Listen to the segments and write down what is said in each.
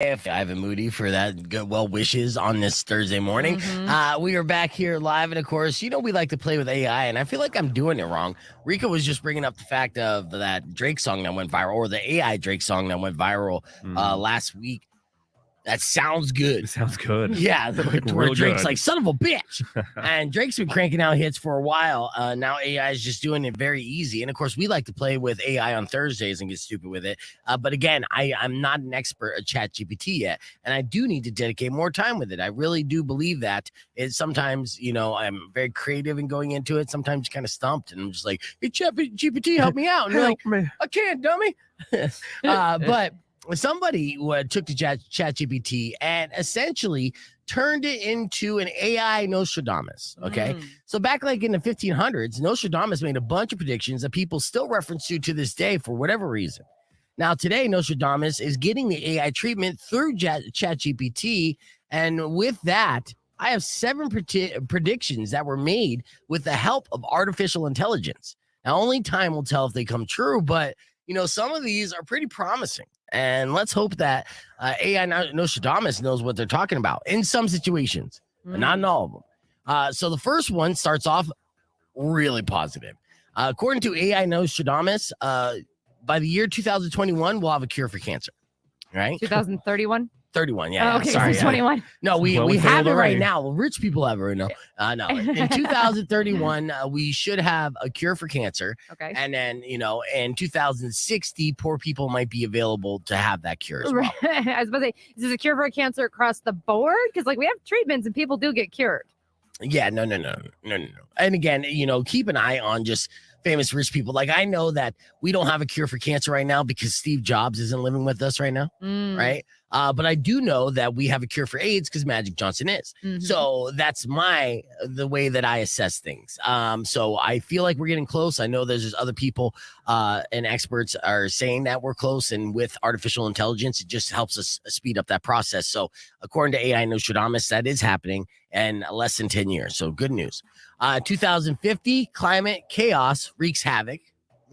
Ivan Moody for that good well wishes on this Thursday morning. We are back here live, and of course, we like to play with AI, and I feel like I'm doing it wrong. Rico was just bringing up the fact of that Drake song that went viral, or the AI Drake song that went viral last week. That sounds good. It sounds good. Yeah, where Drake's good. like, son of a bitch. And Drake's been cranking out hits for a while. Now AI is just doing it very easy. And of course, we like to play with AI on Thursdays and get stupid with it. But again, I'm not an expert at ChatGPT yet. And I do need to dedicate more time with it. I really do believe that. It's sometimes, I'm very creative in going into it. Sometimes kind of stumped. And I'm just like, hey, ChatGPT, help me out. And Help like, me. I can't, dummy. But somebody took to ChatGPT and essentially turned it into an AI Nostradamus. Okay. So back like in the 1500s, Nostradamus made a bunch of predictions that people still reference to this day for whatever reason. Now, today, Nostradamus is getting the AI treatment through ChatGPT. And with that, I have 7 predictions that were made with the help of artificial intelligence. Now, only time will tell if they come true, but some of these are pretty promising. And let's hope that AI Nostradamus knows what they're talking about in some situations, but not in all of them. So the first one starts off really positive. According to AI Nostradamus, by the year 2021, we'll have a cure for cancer. Right? 2031? 31, yeah. Oh, okay, sorry. 21. No, we have it right now. Rich people have it right now. No, in 2031, we should have a cure for cancer. Okay. And then, in 2060, poor people might be available to have that cure as well. I was about to say, is this a cure for cancer across the board? Because we have treatments and people do get cured. Yeah, no. And again, keep an eye on just famous rich people. Like, I know that we don't have a cure for cancer right now because Steve Jobs isn't living with us right now, right? But I do know that we have a cure for AIDS because Magic Johnson is. So that's the way that I assess things. So I feel like we're getting close. I know there's other people and experts are saying that we're close, and with artificial intelligence, it just helps us speed up that process. So according to AI Nostradamus, that is happening in less than 10 years. So good news. 2050, climate chaos wreaks havoc.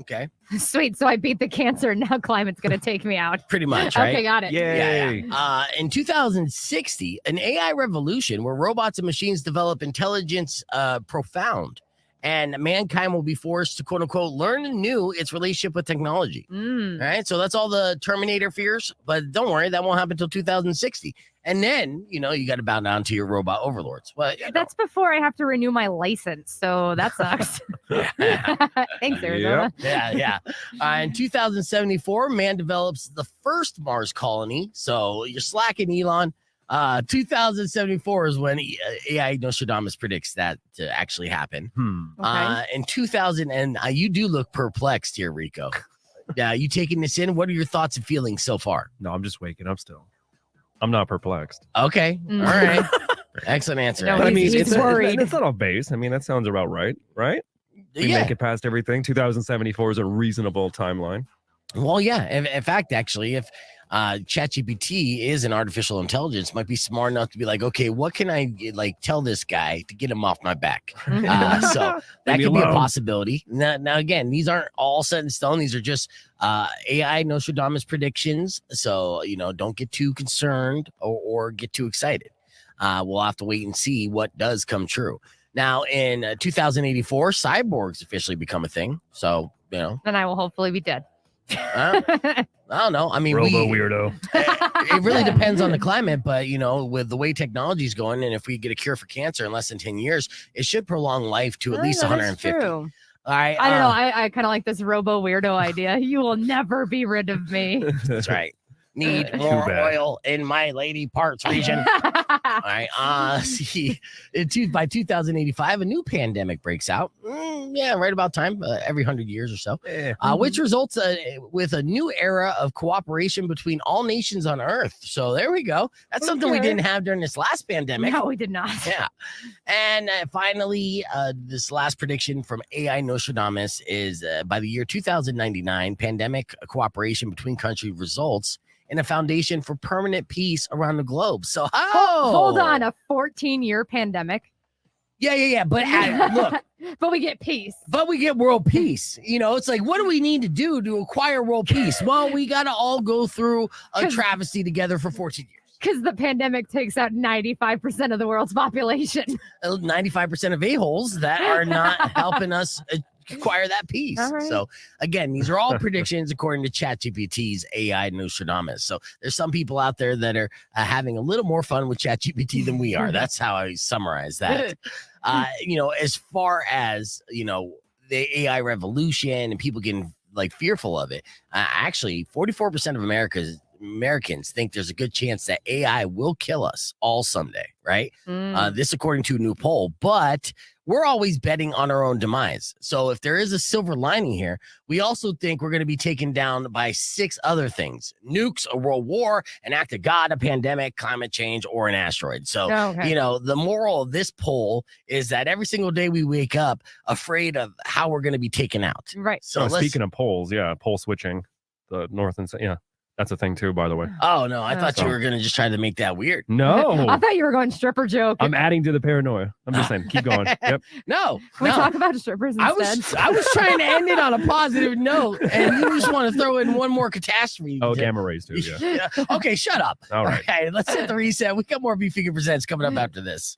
Okay. Sweet. So I beat the cancer. Now climate's going to take me out. Pretty much, right? Okay, got it. Yay. Yeah. In 2060, an AI revolution where robots and machines develop intelligence profound, and mankind will be forced to, quote unquote, learn anew its relationship with technology. All right. So that's all the Terminator fears. But don't worry, that won't happen until 2060. And then, you got to bow down to your robot overlords. But that's before I have to renew my license. So that sucks. Thanks, Arizona. Yeah. In 2074, man develops the first Mars colony. So you're slacking, Elon. 2074 is when AI Nostradamus predicts that to actually happen. Okay. In 2000, and you do look perplexed here, Rico. Yeah, you taking this in? What are your thoughts and feelings so far? No, I'm just waking up still. I'm not perplexed. Okay. All right. Excellent answer. No, he's worried. It's not off base. I mean, that sounds about right? We make it past everything. 2074 is a reasonable timeline. Well, yeah. In fact, actually, if ChatGPT is an artificial intelligence, might be smart enough to be like, okay, what can I tell this guy to get him off my back? So that could be a possibility. Now, again, these aren't all set in stone. These are just AI Nostradamus predictions. So, don't get too concerned or get too excited. We'll have to wait and see what does come true. Now, in 2084, cyborgs officially become a thing. So, then I will hopefully be dead. I don't know. I mean, Weirdo. It really depends on the climate, but with the way technology is going, and if we get a cure for cancer in less than 10 years, it should prolong life to at least 150. True. All right. I don't know. I kind of like this Robo Weirdo idea. You will never be rid of me. That's right. Need more oil in my lady parts region. All right. See, by 2085, a new pandemic breaks out. Right about time, every 100 years or so, which results with a new era of cooperation between all nations on Earth. So there we go. That's something we didn't have during this last pandemic. No, we did not. Yeah. And finally, this last prediction from AI Nostradamus is by the year 2099, pandemic cooperation between countries results in a foundation for permanent peace around the globe. So, hold on, a 14-year pandemic. Yeah. But look, But we get peace. But we get world peace. It's like, what do we need to do to acquire world peace? Well, we got to all go through a travesty together for 14 years. Because the pandemic takes out 95% of the world's population. 95% of a-holes that are not helping us acquire that peace. Right. So again, these are all predictions according to ChatGPT's AI Nostradamus. So there's some people out there that are having a little more fun with ChatGPT than we are. That's how I summarize that. As far as, the AI revolution and people getting like fearful of it, actually 44% of Americans think there's a good chance that AI will kill us all someday, right? This according to a new poll, but we're always betting on our own demise. So if there is a silver lining here, we also think we're going to be taken down by 6 other things: nukes, a world war, an act of God, a pandemic, climate change, or an asteroid. So, the moral of this poll is that every single day we wake up afraid of how we're going to be taken out. Right. So speaking of polls, poll switching, the north and south, that's a thing too, by the way. Oh, no. I thought you were going to just try to make that weird. No. I thought you were going stripper joke. I'm adding to the paranoia. I'm just saying, keep going. Yep. No. Can we talk about strippers instead? I was trying to end it on a positive note, and you just want to throw in one more catastrophe. Oh, gamma rays too, yeah. Okay, shut up. All right. Okay, let's hit the reset. We got more Beef Vegan Presents coming up after this.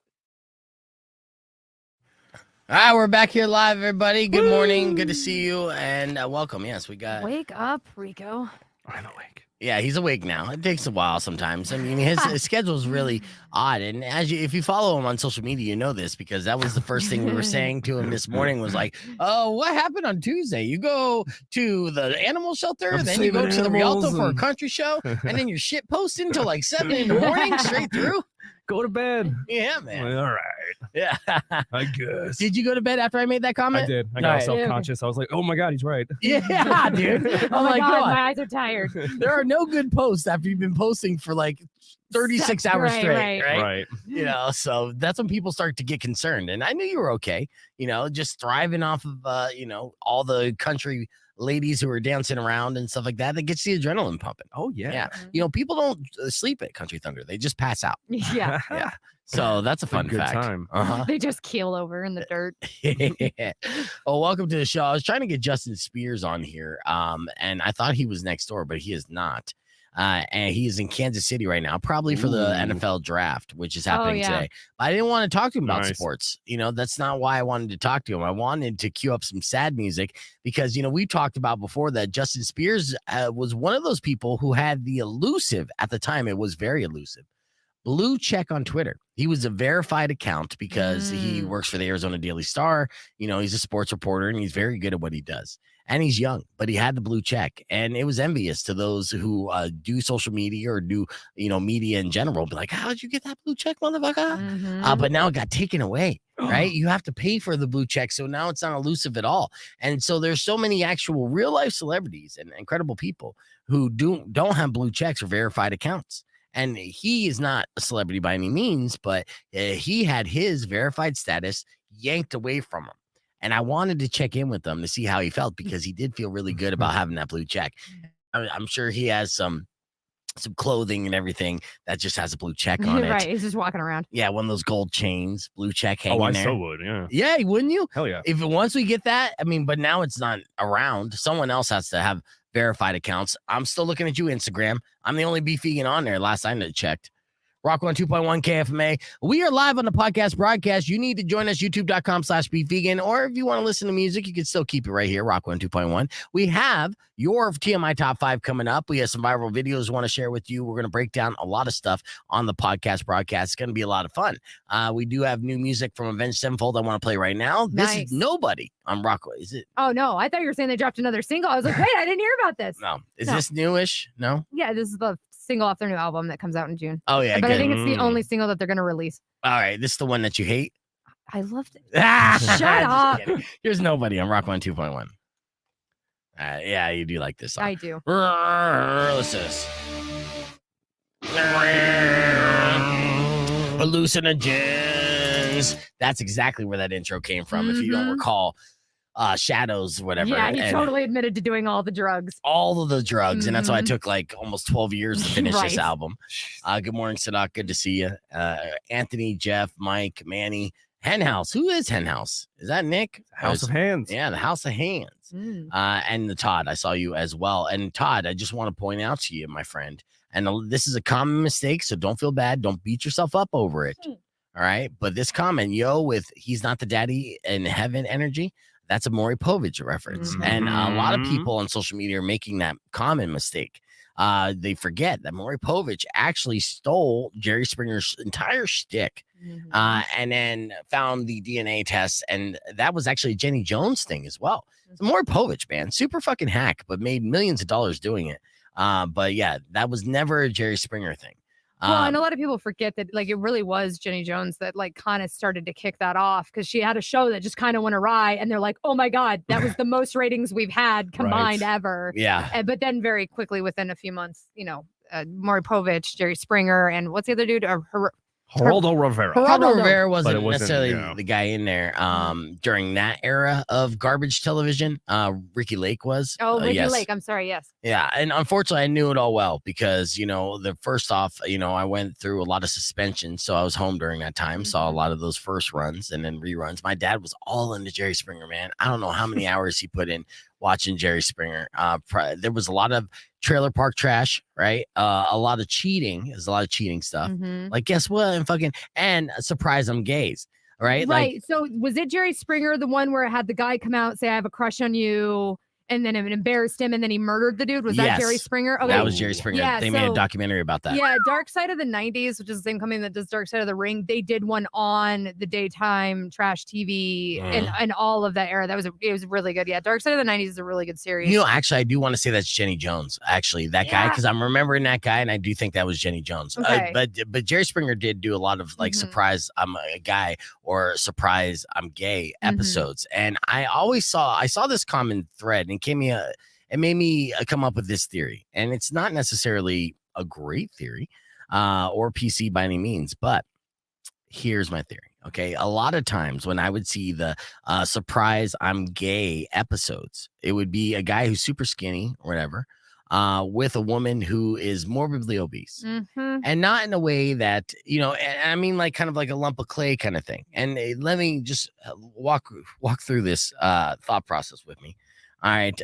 All right, we're back here live, everybody. Good morning. Good to see you, and welcome. Yes, we got... Wake up, Rico. I'm awake. Yeah, he's awake now. It takes a while sometimes. I mean, his schedule is really odd. And if you follow him on social media, you know this, because that was the first thing we were saying to him this morning was like, oh, what happened on Tuesday? You go to the animal shelter, then you go to the Rialto for a country show, and then you're shit posting until like 7 in the morning straight through. Go to bed. Yeah, man. Well, all right. Yeah. I guess. Did you go to bed after I made that comment? I did. I got self-conscious. I was like, oh my God, he's right. Yeah, dude. Oh my God, my eyes are tired. There are no good posts after you've been posting for like 36 hours straight, right? So that's when people start to get concerned. And I knew you were okay, just thriving off of, all the country ladies who are dancing around and stuff like that. That gets the adrenaline pumping. Oh, yeah. People don't sleep at Country Thunder. They just pass out. Yeah. Yeah. So that's a fun good fact. Time. They just keel over in the dirt. Well, welcome to the show. I was trying to get Justin Spears on here, and I thought he was next door, but he is not. And he is in Kansas City right now, probably for the NFL draft, which is happening today. But I didn't want to talk to him about sports. That's not why I wanted to talk to him. I wanted to cue up some sad music because, we talked about before that Justin Spears was one of those people who had the elusive, at the time, it was very elusive, blue check on Twitter. He was a verified account because he works for the Arizona Daily Star. He's a sports reporter and he's very good at what he does. And he's young, but he had the blue check. And it was envious to those who do social media or do, media in general. Be like, how'd you get that blue check, motherfucker? But now it got taken away, right? You have to pay for the blue check. So now it's not elusive at all. And so there's so many actual real life celebrities and incredible people who don't have blue checks or verified accounts. And he is not a celebrity by any means, but he had his verified status yanked away from him. And I wanted to check in with him to see how he felt because he did feel really good about having that blue check. I'm sure he has some clothing and everything that just has a blue check on it. Right, he's just walking around. Yeah, one of those gold chains, blue check hanging there. I so would, yeah. Yeah, wouldn't you? Hell yeah. If once we get that, but now it's not around. Someone else has to have verified accounts. I'm still looking at you, Instagram. I'm the only beef vegan on there last I checked. Rock 102.1 KFMA. We are live on the podcast broadcast. You need to join us, youtube.com/beefvegan. Or if you want to listen to music, you can still keep it right here, Rock 102.1. We have your TMI Top 5 coming up. We have some viral videos we want to share with you. We're going to break down a lot of stuff on the podcast broadcast. It's going to be a lot of fun. We do have new music from Avenged Sevenfold I want to play right now. This is Nobody on Rock. Is it? Oh, no. I thought you were saying they dropped another single. I was like, wait, I didn't hear about this. No. Is this newish? No? Yeah, this is the single off their new album that comes out in June. Oh, yeah. But good. I think it's the only single that they're going to release. All right. This is the one that you hate? I loved it. Shut up. Here's Nobody on Rock 102.1. Yeah, you do like this song. I do. Listen to this. Hallucinogens. That's exactly where that intro came from. If you don't recall, Shadows, whatever. Yeah, he totally admitted to doing all the drugs. All of the drugs. And that's why it took like almost 12 years to finish this album. Good morning, Sadak. Good to see you. Anthony, Jeff, Mike, Manny, Hen House. Who is Hen House? Is that Nick? House of Hands. Yeah, the House of Hands. And the Todd, I saw you as well. And Todd, I just want to point out to you, my friend, and this is a common mistake, so don't feel bad. Don't beat yourself up over it. All right. But this comment, with he's not the daddy in heaven energy, that's a Maury Povich reference. And a lot of people on social media are making that common mistake. They forget that Maury Povich actually stole Jerry Springer's entire shtick and then found the DNA tests. And that was actually a Jenny Jones thing as well. So Maury Povich, man, super fucking hack, but made millions of dollars doing it. But yeah, that was never a Jerry Springer thing. Well, and a lot of people forget that like it really was Jenny Jones that like kind of started to kick that off because she had a show that just kind of went awry and they're like, oh my God, that was the most ratings we've had combined ever. Yeah. But then very quickly within a few months, Maury Povich, Jerry Springer, and what's the other dude? Geraldo Rivera. Geraldo Rivera wasn't wasn't necessarily the guy in there during that era of garbage television. Ricky Lake was. Oh, Ricky yes. Lake. I'm sorry. Yes. Yeah. And unfortunately, I knew it all well because, the first off, I went through a lot of suspension. So I was home during that time, saw a lot of those first runs and then reruns. My dad was all into Jerry Springer, man. I don't know how many hours he put in watching Jerry Springer. There was a lot of trailer park trash, right? A lot of cheating. There's a lot of cheating stuff. Like, guess what? And surprise, I'm gays, right? Right. Like, so was it Jerry Springer, the one where it had the guy come out and say, I have a crush on you? And then it embarrassed him and then he murdered the dude. Was that Jerry Springer? Okay. That was Jerry Springer. Yeah, they made a documentary about that. Yeah, Dark Side of the 90s, which is the same company that does Dark Side of the Ring. They did one on the daytime trash TV and all of that era. It was really good. Yeah, Dark Side of the 90s is a really good series. Actually, I do want to say that's Jenny Jones. Actually, that guy, because I'm remembering that guy, and I do think that was Jenny Jones. Okay. But Jerry Springer did do a lot of like surprise I'm a guy or surprise I'm gay episodes, and I saw this common thread, and it made me come up with this theory, and it's not necessarily a great theory or PC by any means, but here's my theory. Okay. A lot of times when I would see the surprise I'm gay episodes, it would be a guy who's super skinny or whatever with a woman who is morbidly obese and not in a way that, I mean, like kind of like a lump of clay kind of thing. And let me just walk through this thought process with me. All right.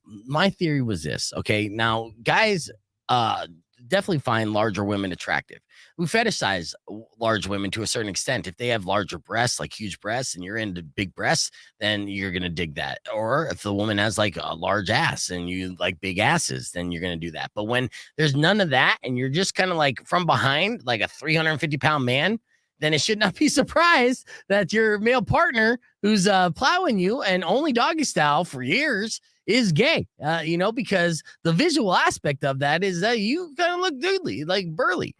My theory was this. Okay. Now, guys definitely find larger women attractive. We fetishize large women to a certain extent. If they have larger breasts, like huge breasts, and you're into big breasts, then you're going to dig that. Or if the woman has like a large ass and you like big asses, then you're going to do that. But when there's none of that and you're just kind of like from behind, like a 350-pound man, then it should not be surprised that your male partner who's plowing you and only doggy style for years is gay, because the visual aspect of that is that you kind of look doodly, like burly.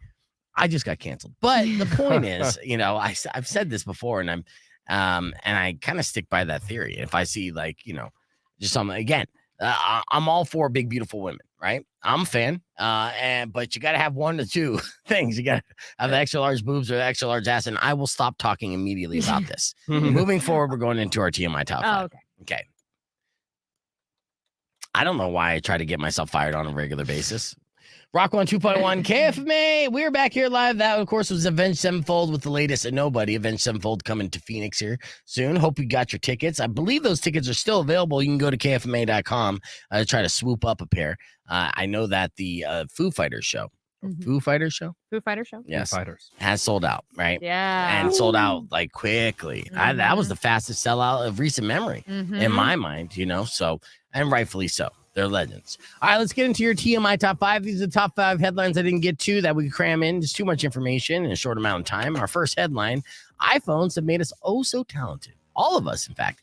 I just got canceled. But the point is, I've said this before and and I kind of stick by that theory. If I see just something, again, I'm all for big, beautiful women, right? I'm a fan. But you got to have one or two things. You got to have the extra large boobs or the extra large ass. And I will stop talking immediately about this. Moving forward, we're going into our TMI top 5. Okay. I don't know why I try to get myself fired on a regular basis. Rock 102.1 KFMA. We're back here live. That, of course, was Avenged Sevenfold with the latest and nobody. Avenged Sevenfold coming to Phoenix here soon. Hope you got your tickets. I believe those tickets are still available. You can go to KFMA.com to try to swoop up a pair. I know that the Foo Fighters show. Foo Fighters show? Yes. Foo Fighters. Has sold out, right? Yeah. And sold out like quickly. That was the fastest sellout of recent memory in my mind, so, and rightfully so. They're legends. All right, let's get into your TMI top 5. These are the top 5 headlines I didn't get to that we could cram in. There's too much information in a short amount of time. Our first headline, iPhones have made us oh so talented. All of us, in fact.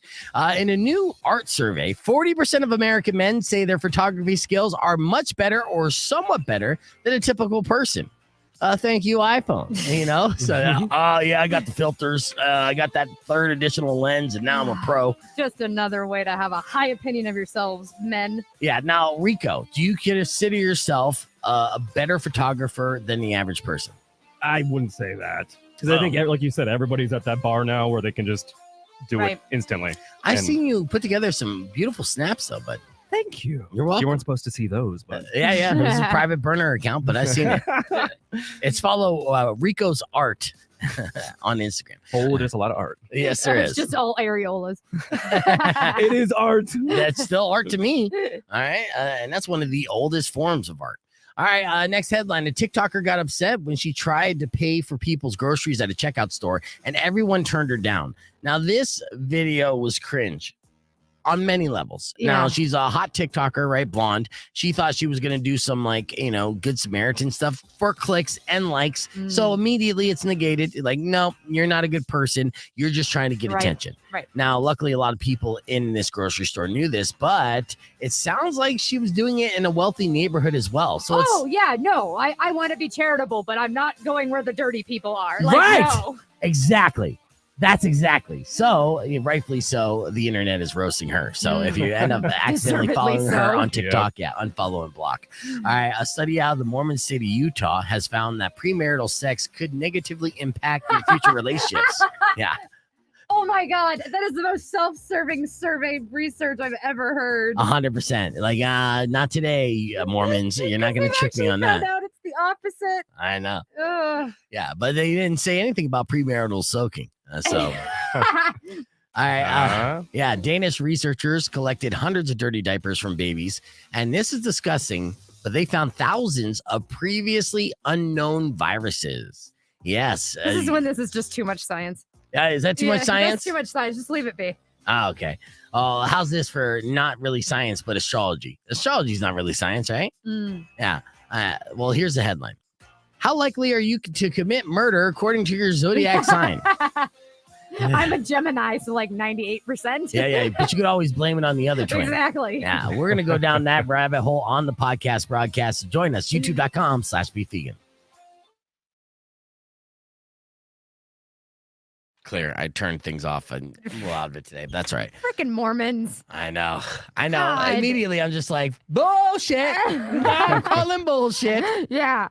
In a new art survey, 40% of American men say their photography skills are much better or somewhat better than a typical person. Thank you, iPhone. So, yeah, I got the filters. I got that third additional lens, and now I'm a pro. Just another way to have a high opinion of yourselves, men. Yeah. Now, Rico, do you consider yourself a better photographer than the average person? I wouldn't say that. Because I think, like you said, everybody's at that bar now where they can just do it instantly. I've seen you put together some beautiful snaps, though, but thank you. You're welcome. You weren't supposed to see those, but yeah. It was a private burner account, but I've seen it. It's follow Rico's art on Instagram. Oh, there's a lot of art. Yes, there It's is. just all areolas. It is art. That's still art to me. All right. And that's one of the oldest forms of art. All right. Next headline. A TikToker got upset when she tried to pay for people's groceries at a checkout store and everyone turned her down. Now, this video was cringe on many levels. Yeah. Now, she's a hot TikToker, right? Blonde. She thought she was going to do some Good Samaritan stuff for clicks and likes. So immediately it's negated. Like, no, you're not a good person. You're just trying to get attention. Right. Now, luckily, a lot of people in this grocery store knew this, but it sounds like she was doing it in a wealthy neighborhood as well. So I want to be charitable, but I'm not going where the dirty people are. Right. No. Exactly. That's exactly. So, rightfully so, the internet is roasting her. So if you end up accidentally following her on TikTok, unfollow and block. All right. A study out of the Mormon City, Utah has found that premarital sex could negatively impact your future relationships. Yeah. Oh my God. That is the most self-serving survey research I've ever heard. 100%. Like, not today, Mormons. You're not going to trick me on that. Out it's the opposite. I know. Ugh. Yeah, but they didn't say anything about premarital soaking. So, all right. Danish researchers collected hundreds of dirty diapers from babies, and this is disgusting, but they found thousands of previously unknown viruses. Yes. This is when this is just too much science. Is that too much science? That's too much science. Just leave it be. Okay. How's this for not really science, but astrology? Astrology is not really science, right? Yeah. Well, here's the headline. How likely are you to commit murder according to your zodiac sign? I'm a Gemini, so like 98%. Yeah, but you could always blame it on the other twin. Exactly. Yeah, we're going to go down that rabbit hole on the podcast broadcast. So join us, youtube.com/beefvegan. Clear. I turned things off a lot of it today. But that's right. Freaking Mormons. I know. God. Immediately, I'm just like, bullshit. I'm calling bullshit. Yeah.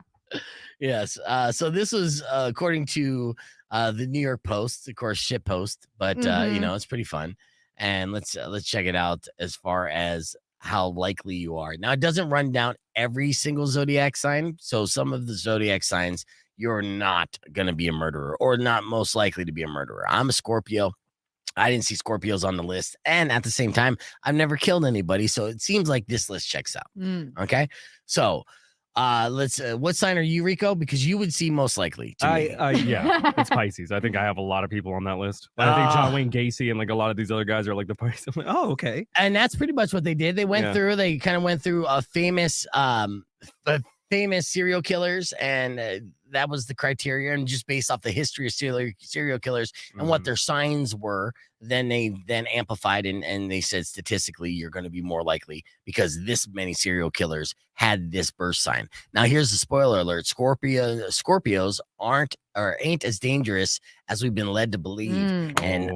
Yes. So this was according to the New York Post, of course, shit post, but it's pretty fun. And let's check it out as far as how likely you are. Now, it doesn't run down every single zodiac sign. So some of the zodiac signs, you're not going to be a murderer or not most likely to be a murderer. I'm a Scorpio. I didn't see Scorpios on the list. And at the same time, I've never killed anybody. So it seems like this list checks out. Okay. So what sign are you, Rico? Because you would see most likely to me. It's Pisces. I think I have a lot of people on that list. I think John Wayne Gacy and like a lot of these other guys are like the Pisces. I'm like, oh, okay. And that's pretty much what they did. They went through, they kind of went through a famous serial killers, and that was the criteria. And just based off the history of serial killers and what their signs were, then they amplified and they said statistically you're going to be more likely because this many serial killers had this birth sign. Now here's the spoiler alert: Scorpios ain't as dangerous as we've been led to believe. And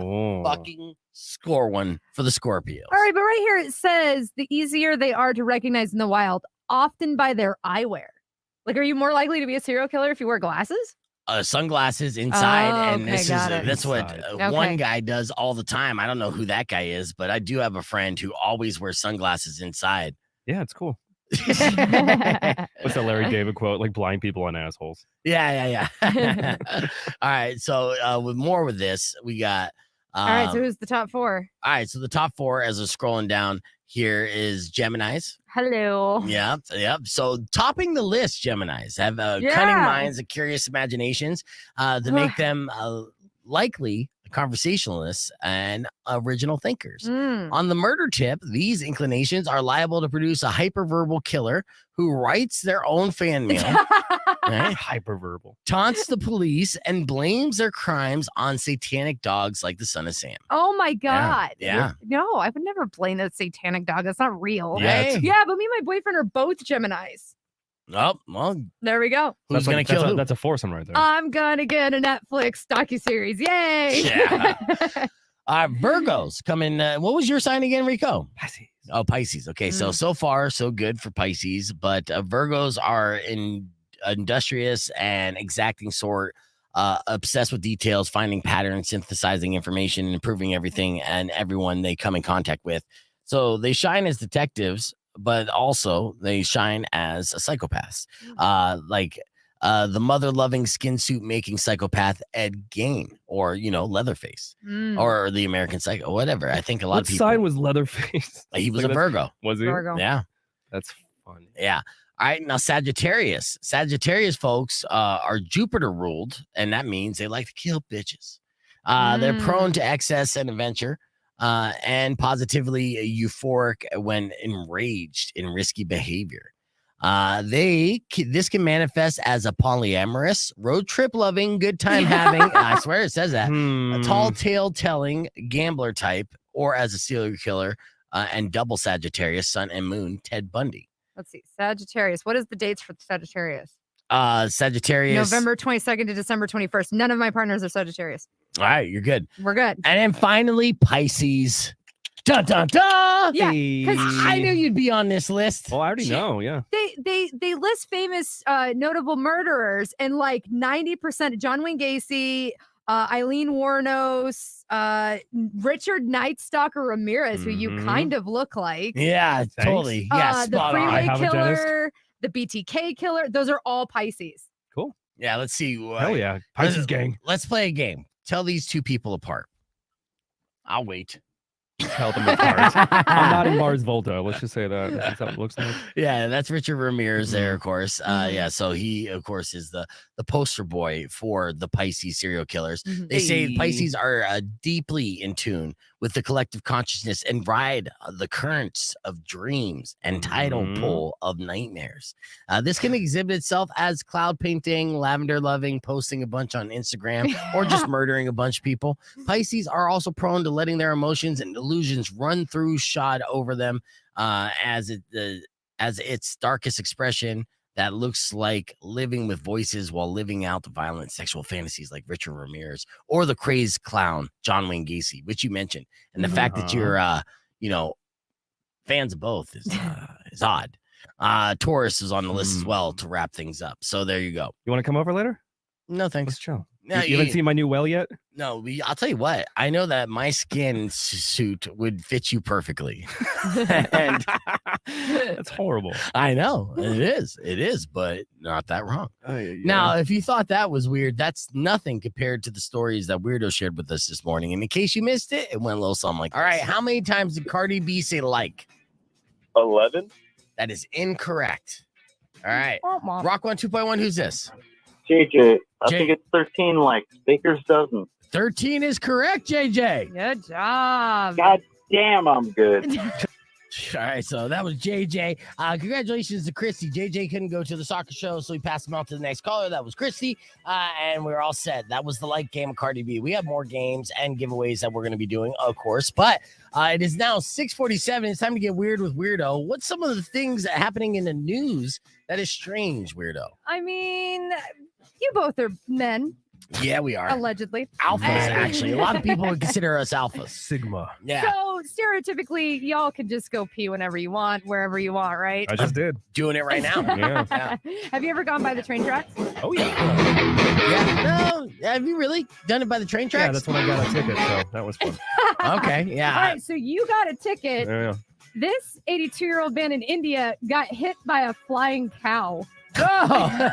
fucking score one for the Scorpios. All right, but right here it says the easier they are to recognize in the wild, often by their eyewear. Like, are you more likely to be a serial killer if you wear glasses? Sunglasses inside, and okay, that's what one guy does all the time. I don't know who that guy is, but I do have a friend who always wears sunglasses inside. Yeah, it's cool. What's that Larry David quote? Like, blind people and assholes. Yeah. All right, so with this, we got. All right, so who's the top four? All right, so the top four, as we're scrolling down here, is Geminis. Hello. Yep. So topping the list, Geminis have cunning minds and curious imaginations to make them likely conversationalists and original thinkers. On the murder tip, these inclinations are liable to produce a hyperverbal killer who writes their own fan mail, right? Hyperverbal, taunts the police, and blames their crimes on satanic dogs like the Son of Sam. Oh my God. Yeah. No, I would never blame a satanic dog. That's not real. Yeah, yeah, but me and my boyfriend are both Geminis. Oh, well. There we go. Who's going to kill who? That's a foursome right there. I'm going to get a Netflix docuseries. Yay. Yeah. Virgos coming. What was your sign again, Rico? Pisces. Oh, Pisces. Okay, so far, so good for Pisces. But Virgos are industrious and exacting sort, obsessed with details, finding patterns, synthesizing information, improving everything and everyone they come in contact with. So they shine as detectives, but also they shine as a psychopaths. the mother-loving, skin-suit-making psychopath Ed Gein, or, Leatherface, or the American Psycho, whatever. I think a lot of people... What sign was Leatherface? He was a Virgo. Was he? Virgo. Yeah. That's funny. Yeah. All right, now Sagittarius. Sagittarius folks are Jupiter ruled, and that means they like to kill bitches. They're prone to excess and adventure, and positively euphoric when enraged in risky behavior. This can manifest as a polyamorous, road trip loving, good time having. I swear it says that. A tall tale telling gambler type, or as a serial killer and double Sagittarius, Sun and Moon, Ted Bundy. Let's see. Sagittarius. What is the dates for Sagittarius? Sagittarius. November 22nd to December 21st. None of my partners are Sagittarius. All right, you're good. We're good. And then finally, Pisces. Dun, dun, dun. Yeah, because I knew you'd be on this list. Well, I already know. Yeah. They list famous notable murderers, and like 90% John Wayne Gacy, Eileen Wuornos, Richard Nightstalker Ramirez, who you kind of look like. Yeah, Thanks. Totally. Yeah, the spot Freeway on. Killer, the BTK Killer. Those are all Pisces. Cool. Yeah, let's see. Hell yeah. Pisces gang. Let's play a game. Tell these two people apart. I'll wait. Tell them apart. I'm not in Mars Volta. Let's just say that. That's how it looks like. Yeah, that's Richard Ramirez there, of course. Yeah, so he, of course, is the poster boy for the Pisces serial killers. They say Pisces are deeply in tune with the collective consciousness and ride the currents of dreams and tidal pull of nightmares. This can exhibit itself as cloud painting, lavender loving, posting a bunch on Instagram, or just murdering a bunch of people. Pisces are also prone to letting their emotions and illusions run through shod over them as its darkest expression. That looks like living with voices while living out the violent sexual fantasies like Richard Ramirez or the crazed clown John Wayne Gacy, which you mentioned. And the fact that you're, fans of both is odd. Taurus is on the list as well to wrap things up. So there you go. You want to come over later? No, thanks. Let's chill. No, you haven't seen my new well yet? No, I'll tell you what. I know that my skin suit would fit you perfectly. And that's horrible. I know it is, but not that wrong. Now, if you thought that was weird, that's nothing compared to the stories that Weirdo shared with us this morning. And in case you missed it, it went a little something like, all right, how many times did Cardi B say like? 11. That is incorrect. All right. Rock 1 2.1, who's this? JJ, I think it's 13 likes. Baker's dozen. 13 is correct, JJ. Good job. God damn, I'm good. All right, so that was JJ. Congratulations to Christy. JJ couldn't go to the soccer show, so we passed him on to the next caller. That was Christy, and we're all set. That was the like game of Cardi B. We have more games and giveaways that we're going to be doing, of course, but it is now 6:47. It's time to get weird with Weirdo. What's some of the things happening in the news that is strange, Weirdo? I mean, you both are men. Yeah, we are. Allegedly. Alphas, actually. A lot of people would consider us alphas. Sigma. Yeah. So stereotypically, y'all can just go pee whenever you want, wherever you want, right? I just did. Doing it right now. Yeah. Have you ever gone by the train tracks? Oh, yeah. Yeah. No. Have you really done it by the train tracks? Yeah, that's when I got a ticket, so that was fun. Okay. Yeah. All right. So you got a ticket. Yeah. This 82-year-old man in India got hit by a flying cow. Oh.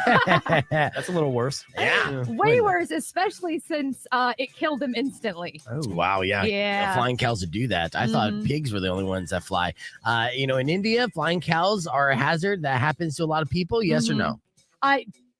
That's a little worse. Yeah. Way worse, especially since it killed him instantly. Oh, wow. Yeah. Yeah. Flying cows would do that. I thought pigs were the only ones that fly. In India, flying cows are a hazard that happens to a lot of people. Yes or no?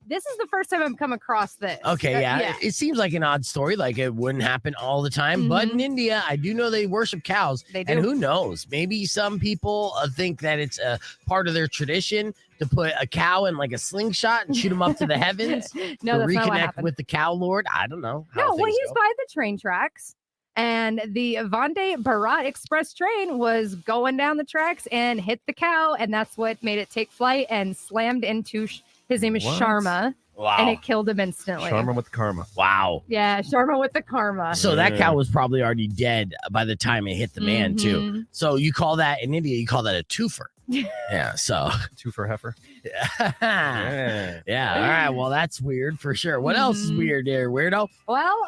This is the first time I've come across this. Okay, yeah. It seems like an odd story, like it wouldn't happen all the time. But in India, I do know they worship cows. They do. And who knows? Maybe some people think that it's a part of their tradition to put a cow in like a slingshot and shoot him up to the heavens No, to that's not what reconnect happened. with the cow lord. I don't know. No, well, he's by the train tracks. And the Vande Bharat Express train was going down the tracks and hit the cow. And that's what made it take flight and slammed into his name is Sharma. Wow. And it killed him instantly. Sharma with karma. Wow. Yeah, Sharma with the karma. So that cow was probably already dead by the time it hit the man, too. So you call that, in India, you call that a twofer. Yeah, so. Two for heifer. Yeah. All right, well, that's weird for sure. What else is weird there, Weirdo? Well,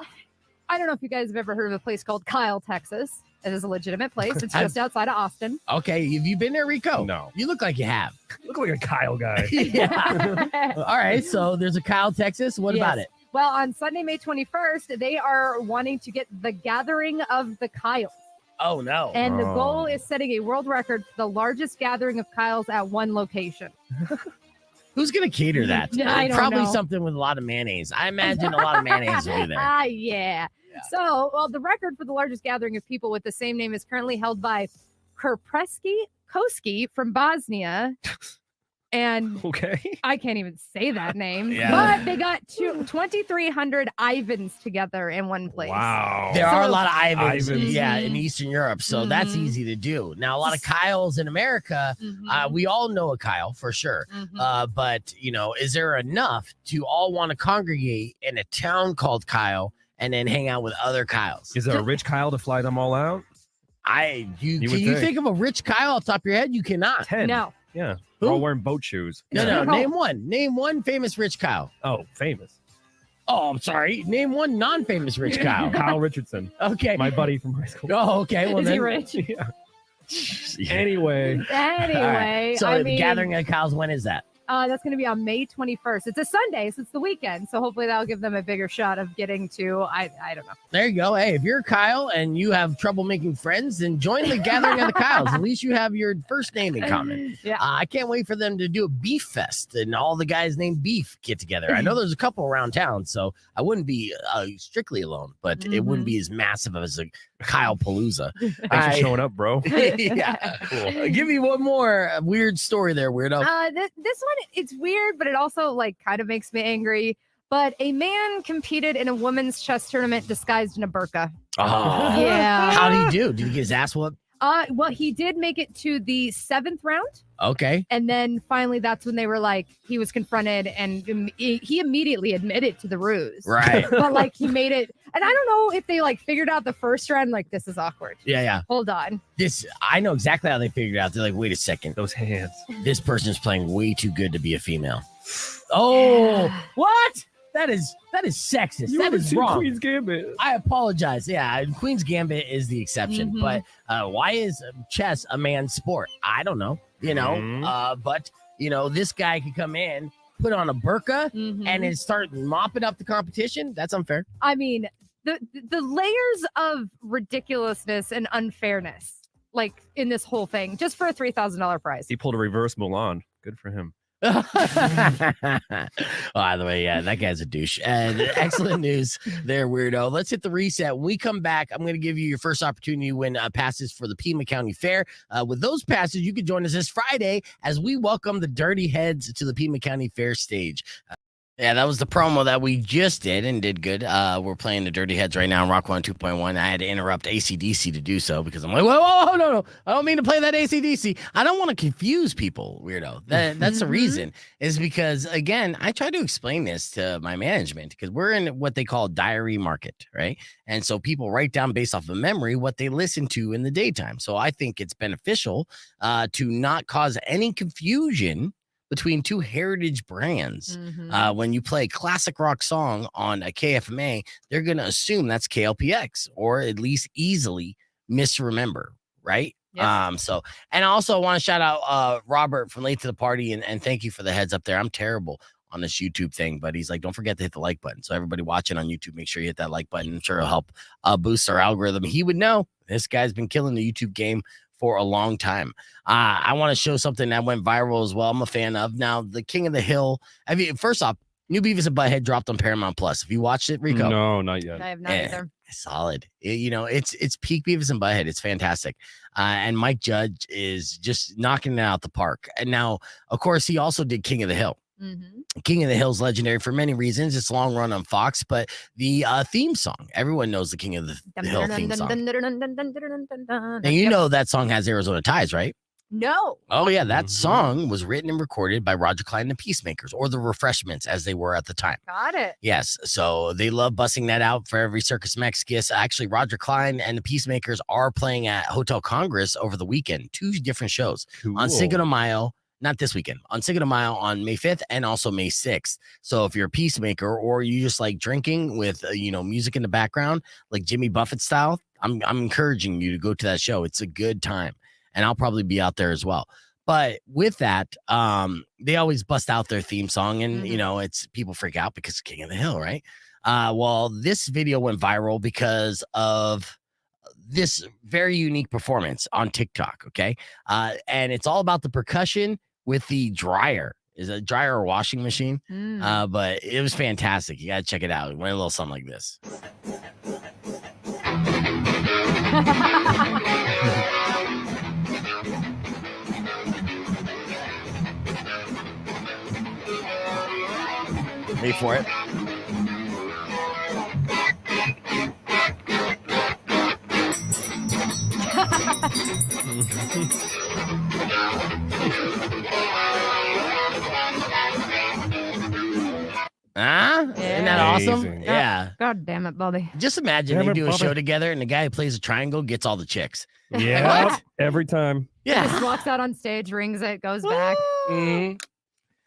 I don't know if you guys have ever heard of a place called Kyle, Texas. It is a legitimate place. It's I've- just outside of Austin. Okay, have you been there, Rico? No. You look like you have. You look like a Kyle guy. Yeah. All right, so there's a Kyle, Texas. What Yes. about it? Well, on Sunday, May 21st, they are wanting to get the Gathering of the Kyles. Oh, no. And the goal Oh. is setting a world record for the largest gathering of Kyles at one location. Who's going to cater that? I don't Probably know. something with a lot of mayonnaise. I imagine a lot of mayonnaise will be there. Yeah. So, well, the record for the largest gathering of people with the same name is currently held by Kerpreski Koski from Bosnia. And Okay. I can't even say that name. Yeah. But they got 2,300 Ivans together in one place. Wow. There are a So- lot of Ivans, Ivans. yeah, in Mhm. Eastern Europe, so that's Mhm. easy to do. Now, a lot of Kyles in America, Mhm. we all know a Kyle for sure. Mhm. But, is there enough to all want to congregate in a town called Kyle and then hang out with other Kyles? Is there a rich Kyle to fly them all out? Can would you think. think of a rich Kyle off the top of your head? You cannot. 10. No. Yeah. Who? They're all wearing boat shoes. No, No. name one. Name one famous rich Kyle. Oh, famous. Oh, I'm sorry. Name one non-famous rich Kyle. Kyle Richardson, Okay. my buddy from high school. Oh, okay. Well, Is he then. rich? Yeah. Yeah. Anyway, Anyway, So I the mean, gathering at Kyle's, when is that? that's going to be on May 21st. It's a Sunday, so it's the weekend. So hopefully that'll give them a bigger shot of getting to, I don't know. There you go. Hey, if you're Kyle and you have trouble making friends, then join the gathering of the Kyles. At least you have your first name in common. Yeah. I can't wait for them to do a beef fest and all the guys named Beef get together. I know there's a couple around town, so I wouldn't be strictly alone, but it wouldn't be as massive as a Kyle Palooza. thanks for showing up, bro. Yeah. Cool. Give me one more weird story there, weirdo. This one, it's weird, but it also like kind of makes me angry. But a man competed in a women's chess tournament disguised in a burqa. Oh. Yeah. How did he do? Did he get his ass whooped? Well, he did make it to the 7th round. Okay. And then finally, that's when they were like, he was confronted and he immediately admitted to the ruse. Right. But like he made it. And I don't know if they like figured out the first round, like, this is awkward. Yeah. Hold on. I know exactly how they figured it out. They're like, wait a second. Those hands. This person's playing way too good to be a female. Oh, what? That is sexist. That is wrong. Queen's Gambit. I apologize. Yeah, Queen's Gambit is the exception. Mhm. But why is chess a man's sport? I don't know. Mhm. But this guy could come in, put on a burqa, Mhm. and then start mopping up the competition. That's unfair. I mean, the layers of ridiculously and unfairness, like in this whole thing, just for a $3,000 prize. He pulled a reverse Mulan. Good for him. By the way, yeah, that guy's a douche. And excellent news there, weirdo. Let's hit the reset. When we come back, I'm going to give you your first opportunity to win passes for the Pima County Fair. With those passes, you can join us this Friday as we welcome the Dirty Heads to the Pima County Fair stage. Yeah, that was the promo that we just did and did good. We're playing the Dirty Heads right now on Rock 102.1. I had to interrupt AC/DC to do so because I'm like, whoa, no. I don't mean to play that AC/DC. I don't want to confuse people, weirdo. That's the reason. Is because, again, I try to explain this to my management because we're in what they call diary market, right? And so people write down based off of memory what they listen to in the daytime. So I think it's beneficial to not cause any confusion between two heritage brands. Mhm. When you play a classic rock song on a KFMA, they're going to assume that's KLPX or at least easily misremember, right? Yes. And also I want to shout out Robert from Late to the Party and thank you for the heads up there. I'm terrible on this YouTube thing, but he's like, don't forget to hit the like button. So everybody watching on YouTube, make sure you hit that like button. I'm sure it'll help boost our algorithm. He would know this guy's been killing the YouTube game for a long time. I want to show something that went viral as well. I'm a fan of. Now, the King of the Hill. First off, new Beavis and Butthead dropped on Paramount Plus. Have you watched it, Rico? No, not yet. I have not Yeah. either. Solid. It's peak Beavis and Butthead. It's fantastic. And Mike Judge is just knocking it out the park. And now, of course, he also did King of the Hill. Mhm. King of the Hill is legendary for many reasons. It's long run on Fox, but the theme song, everyone knows the King of the Hill theme song. And you know that song has Arizona ties, right? No. Oh, yeah. That Mhm. song was written and recorded by Roger Clyde and the Peacemakers, or the Refreshments as they were at the time. Got it. Yes. So they love busting that out for every Circus Mex kiss. Actually, Roger Clyde and the Peacemakers are playing at Hotel Congress over the weekend, 2 different shows Cool. on Cinco de Mayo not this weekend, on Cinco de Mayo on May 5th and also May 6th. So if you're a peacemaker or you just like drinking with, music in the background, like Jimmy Buffett style, I'm encouraging you to go to that show. It's a good time. And I'll probably be out there as well. But with that, they always bust out their theme song and, it's people freak out because it's King of the Hill, right? Well, this video went viral because of this very unique performance on TikTok, okay? And it's all about the percussion with the dryer. Is it a dryer or washing machine? But it was fantastic. You got to check it out. It went a little something like this. Wait for it. Isn't that awesome? Amazing. Yeah. God damn it, Bobby. Just imagine they do a show together and the guy who plays a triangle gets all the chicks. Yeah, every time. Yeah. Just walks out on stage, rings it, goes back.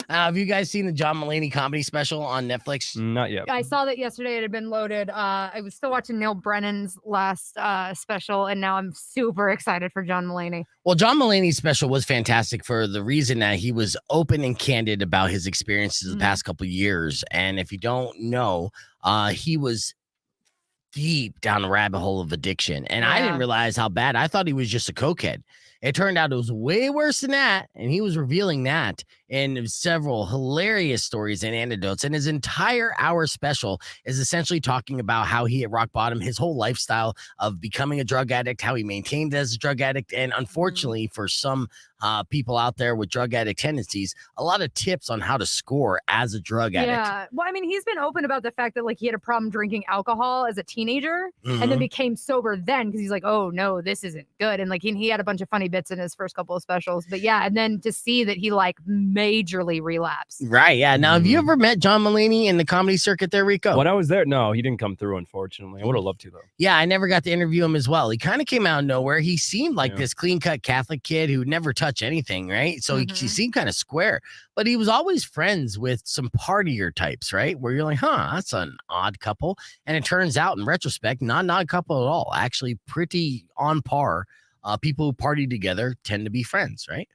Have you guys seen the John Mulaney comedy special on Netflix? Not yet. I saw that yesterday. It had been loaded. I was still watching Neil Brennan's last special, and now I'm super excited for John Mulaney. Well, John Mulaney's special was fantastic for the reason that he was open and candid about his experiences the past couple of years. And if you don't know, he was deep down the rabbit hole of addiction. And I didn't realize how bad. I thought he was just a cokehead. It turned out it was way worse than that. And he was revealing that in several hilarious stories and anecdotes. And his entire hour special is essentially talking about how he hit rock bottom, his whole lifestyle of becoming a drug addict, how he maintained as a drug addict. And unfortunately, for some people out there with drug addict tendencies, a lot of tips on how to score as a drug addict. Yeah. Well, I mean, he's been open about the fact that like he had a problem drinking alcohol as a teenager and then became sober then because he's like, oh no, this isn't good. And like he had a bunch of funny bits in his first couple of specials. But yeah, and then to see that he like majorly relapsed. Right. Yeah. Now, have you ever met John Mulaney in the comedy circuit there, Rico? When I was there, no, he didn't come through, unfortunately. I would have loved to, though. Yeah, I never got to interview him as well. He kind of came out of nowhere. He seemed like this clean-cut Catholic kid who never touched anything, right? So he seemed kind of square, but he was always friends with some partier types, right? Where you're like, that's an odd couple. And it turns out in retrospect, not an odd couple at all. Actually pretty on par. People who party together tend to be friends, right?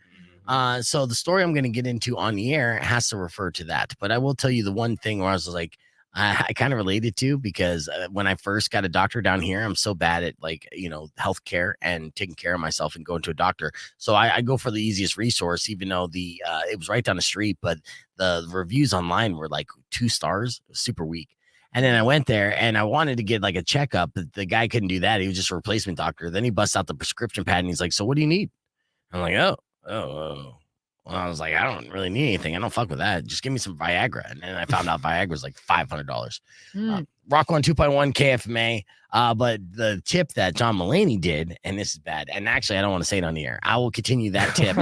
So the story I'm going to get into on the air has to refer to that. But I will tell you the one thing where I was like, I kind of related to because when I first got a doctor down here, I'm so bad at healthcare and taking care of myself and going to a doctor. So I go for the easiest resource, even though it was right down the street, but the reviews online were like 2 stars, super weak. And then I went there and I wanted to get like a checkup, but the guy couldn't do that. He was just a replacement doctor. Then he busts out the prescription pad and he's like, so what do you need? I'm like, oh. Well, I was like, I don't really need anything. I don't fuck with that. Just give me some Viagra. And then I found out Viagra was like $500. Rock 102.1 KFMA. But the tip that John Mulaney did, and this is bad, and actually I don't want to say it on the air. I will continue that tip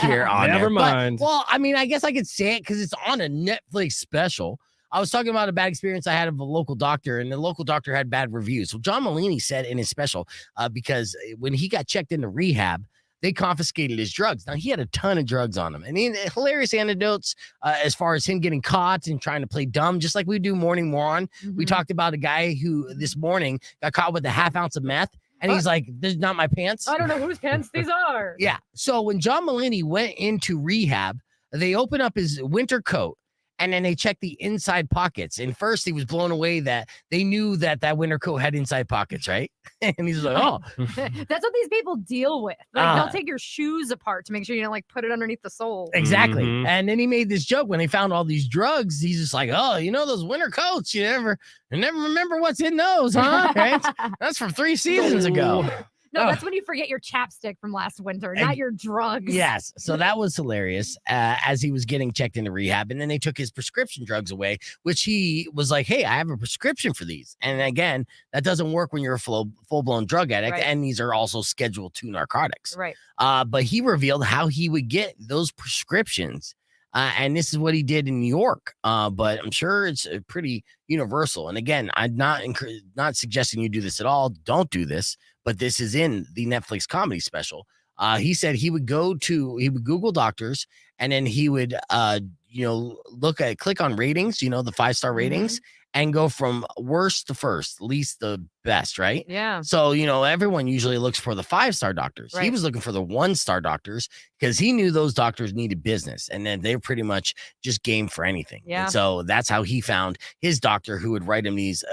here on Never air. mind. But, well, I mean, I guess I could say it because it's on a Netflix special. I was talking about a bad experience I had of a local doctor, and the local doctor had bad reviews. So John Mulaney said in his special, because when he got checked into rehab, they confiscated his drugs. Now, he had a ton of drugs on him. And hilarious anecdotes as far as him getting caught and trying to play dumb, just like we do Morning Moron. We talked about a guy who this morning got caught with a half ounce of meth. And he's like, this is not my pants. I don't know whose pants these are. Yeah. So when John Mulaney went into rehab, they opened up his winter coat. And then they checked the inside pockets. And first he was blown away that they knew that winter coat had inside pockets, right? And he's like, oh. That's what these people deal with. Like they'll take your shoes apart to make sure you don't like put it underneath the sole. Exactly. And then he made this joke when they found all these drugs. He's just like, oh, those winter coats, you never remember what's in those, huh? Right? That's from 3 seasons ago. No, that's when you forget your chapstick from last winter, not your drugs. Yes. So that was hilarious as he was getting checked into rehab. And then they took his prescription drugs away, which he was like, hey, I have a prescription for these. And again, that doesn't work when you're a full-blown drug addict. Right. And these are also Schedule II narcotics. Right. But he revealed how he would get those prescriptions. And this is what he did in New York. But I'm sure it's pretty universal. And again, I'm not suggesting you do this at all. Don't do this. But this is in the Netflix comedy special. He said he would Google doctors and then he would click on ratings, the 5-star ratings, and go from worst to first, least to best, right? Yeah. So, everyone usually looks for the 5-star doctors. He Right. was looking for the 1-star doctors because he knew those doctors needed business, and then they're pretty much just game for anything. Yeah. And so that's how he found his doctor, who would write him these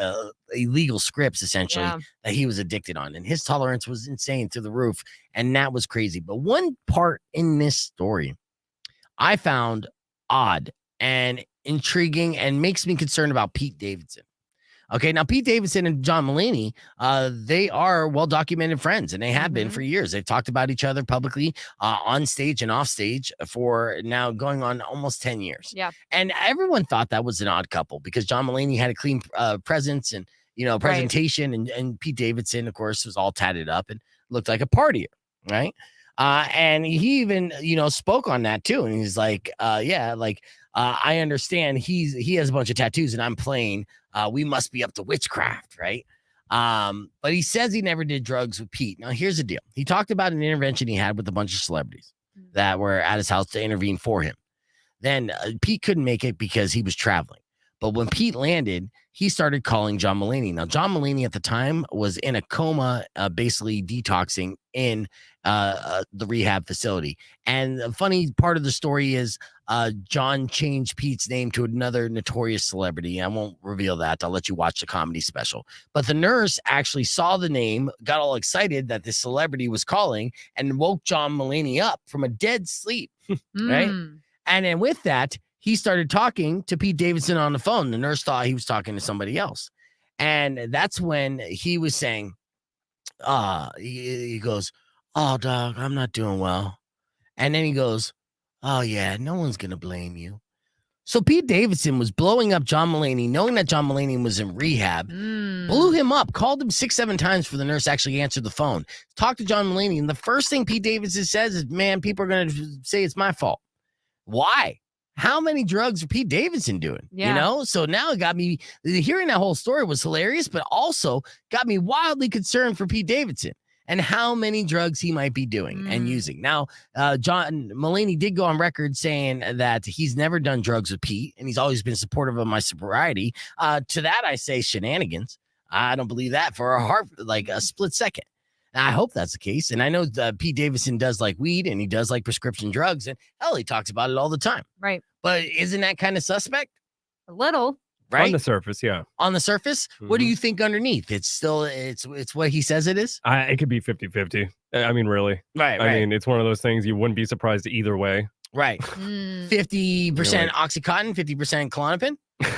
illegal scripts, essentially, that he was addicted on. And his tolerance was insane through the roof. And that was crazy. But one part in this story I found odd and intriguing and makes me concerned about Pete Davidson. Okay, now Pete Davidson and John Mulaney, they are well-documented friends, and they have been for years. They've talked about each other publicly, on stage and off stage, for now going on almost 10 years. Yeah. And everyone thought that was an odd couple because John Mulaney had a clean presence and, presentation, and Pete Davidson, of course, was all tatted up and looked like a partier, right? And he even, spoke on that too. And he's like, I understand he has a bunch of tattoos and I'm plain. We must be up to witchcraft, right? But he says he never did drugs with Pete. Now, here's the deal. He talked about an intervention he had with a bunch of celebrities that were at his house to intervene for him. Then Pete couldn't make it because he was traveling. But when Pete landed, he started calling John Mulaney. Now, John Mulaney at the time was in a coma, basically detoxing in the rehab facility. And the funny part of the story is John changed Pete's name to another notorious celebrity. I won't reveal that. I'll let you watch the comedy special. But the nurse actually saw the name, got all excited that this celebrity was calling, and woke John Mulaney up from a dead sleep, right? And then with that, he started talking to Pete Davidson on the phone. The nurse thought he was talking to somebody else. And that's when he was saying, he goes, "Oh, dog, I'm not doing well." And then he goes, "Oh, yeah, no one's going to blame you." So Pete Davidson was blowing up John Mulaney, knowing that John Mulaney was in rehab, blew him up, called him 6-7 times for the nurse to actually answer the phone, talked to John Mulaney. And the first thing Pete Davidson says is, "Man, people are going to say it's my fault." Why? How many drugs are Pete Davidson doing? Yeah. So now it got me, hearing that whole story was hilarious, but also got me wildly concerned for Pete Davidson and how many drugs he might be doing and using. Now, John Mulaney did go on record saying that he's never done drugs with Pete, and he's always been supportive of my sobriety. To that, I say shenanigans. I don't believe that for a split second. I hope that's the case. And I know that Pete Davidson does like weed and he does like prescription drugs. And hell, he talks about it all the time. Right. But isn't that kind of suspect? A little. Right? On the surface, yeah. On the surface? What do you think underneath? It's still, it's what he says it is? It could be 50-50. I mean, really. Right. I mean, it's one of those things you wouldn't be surprised either way. Right. 50% Oxycontin, 50% Klonopin? Is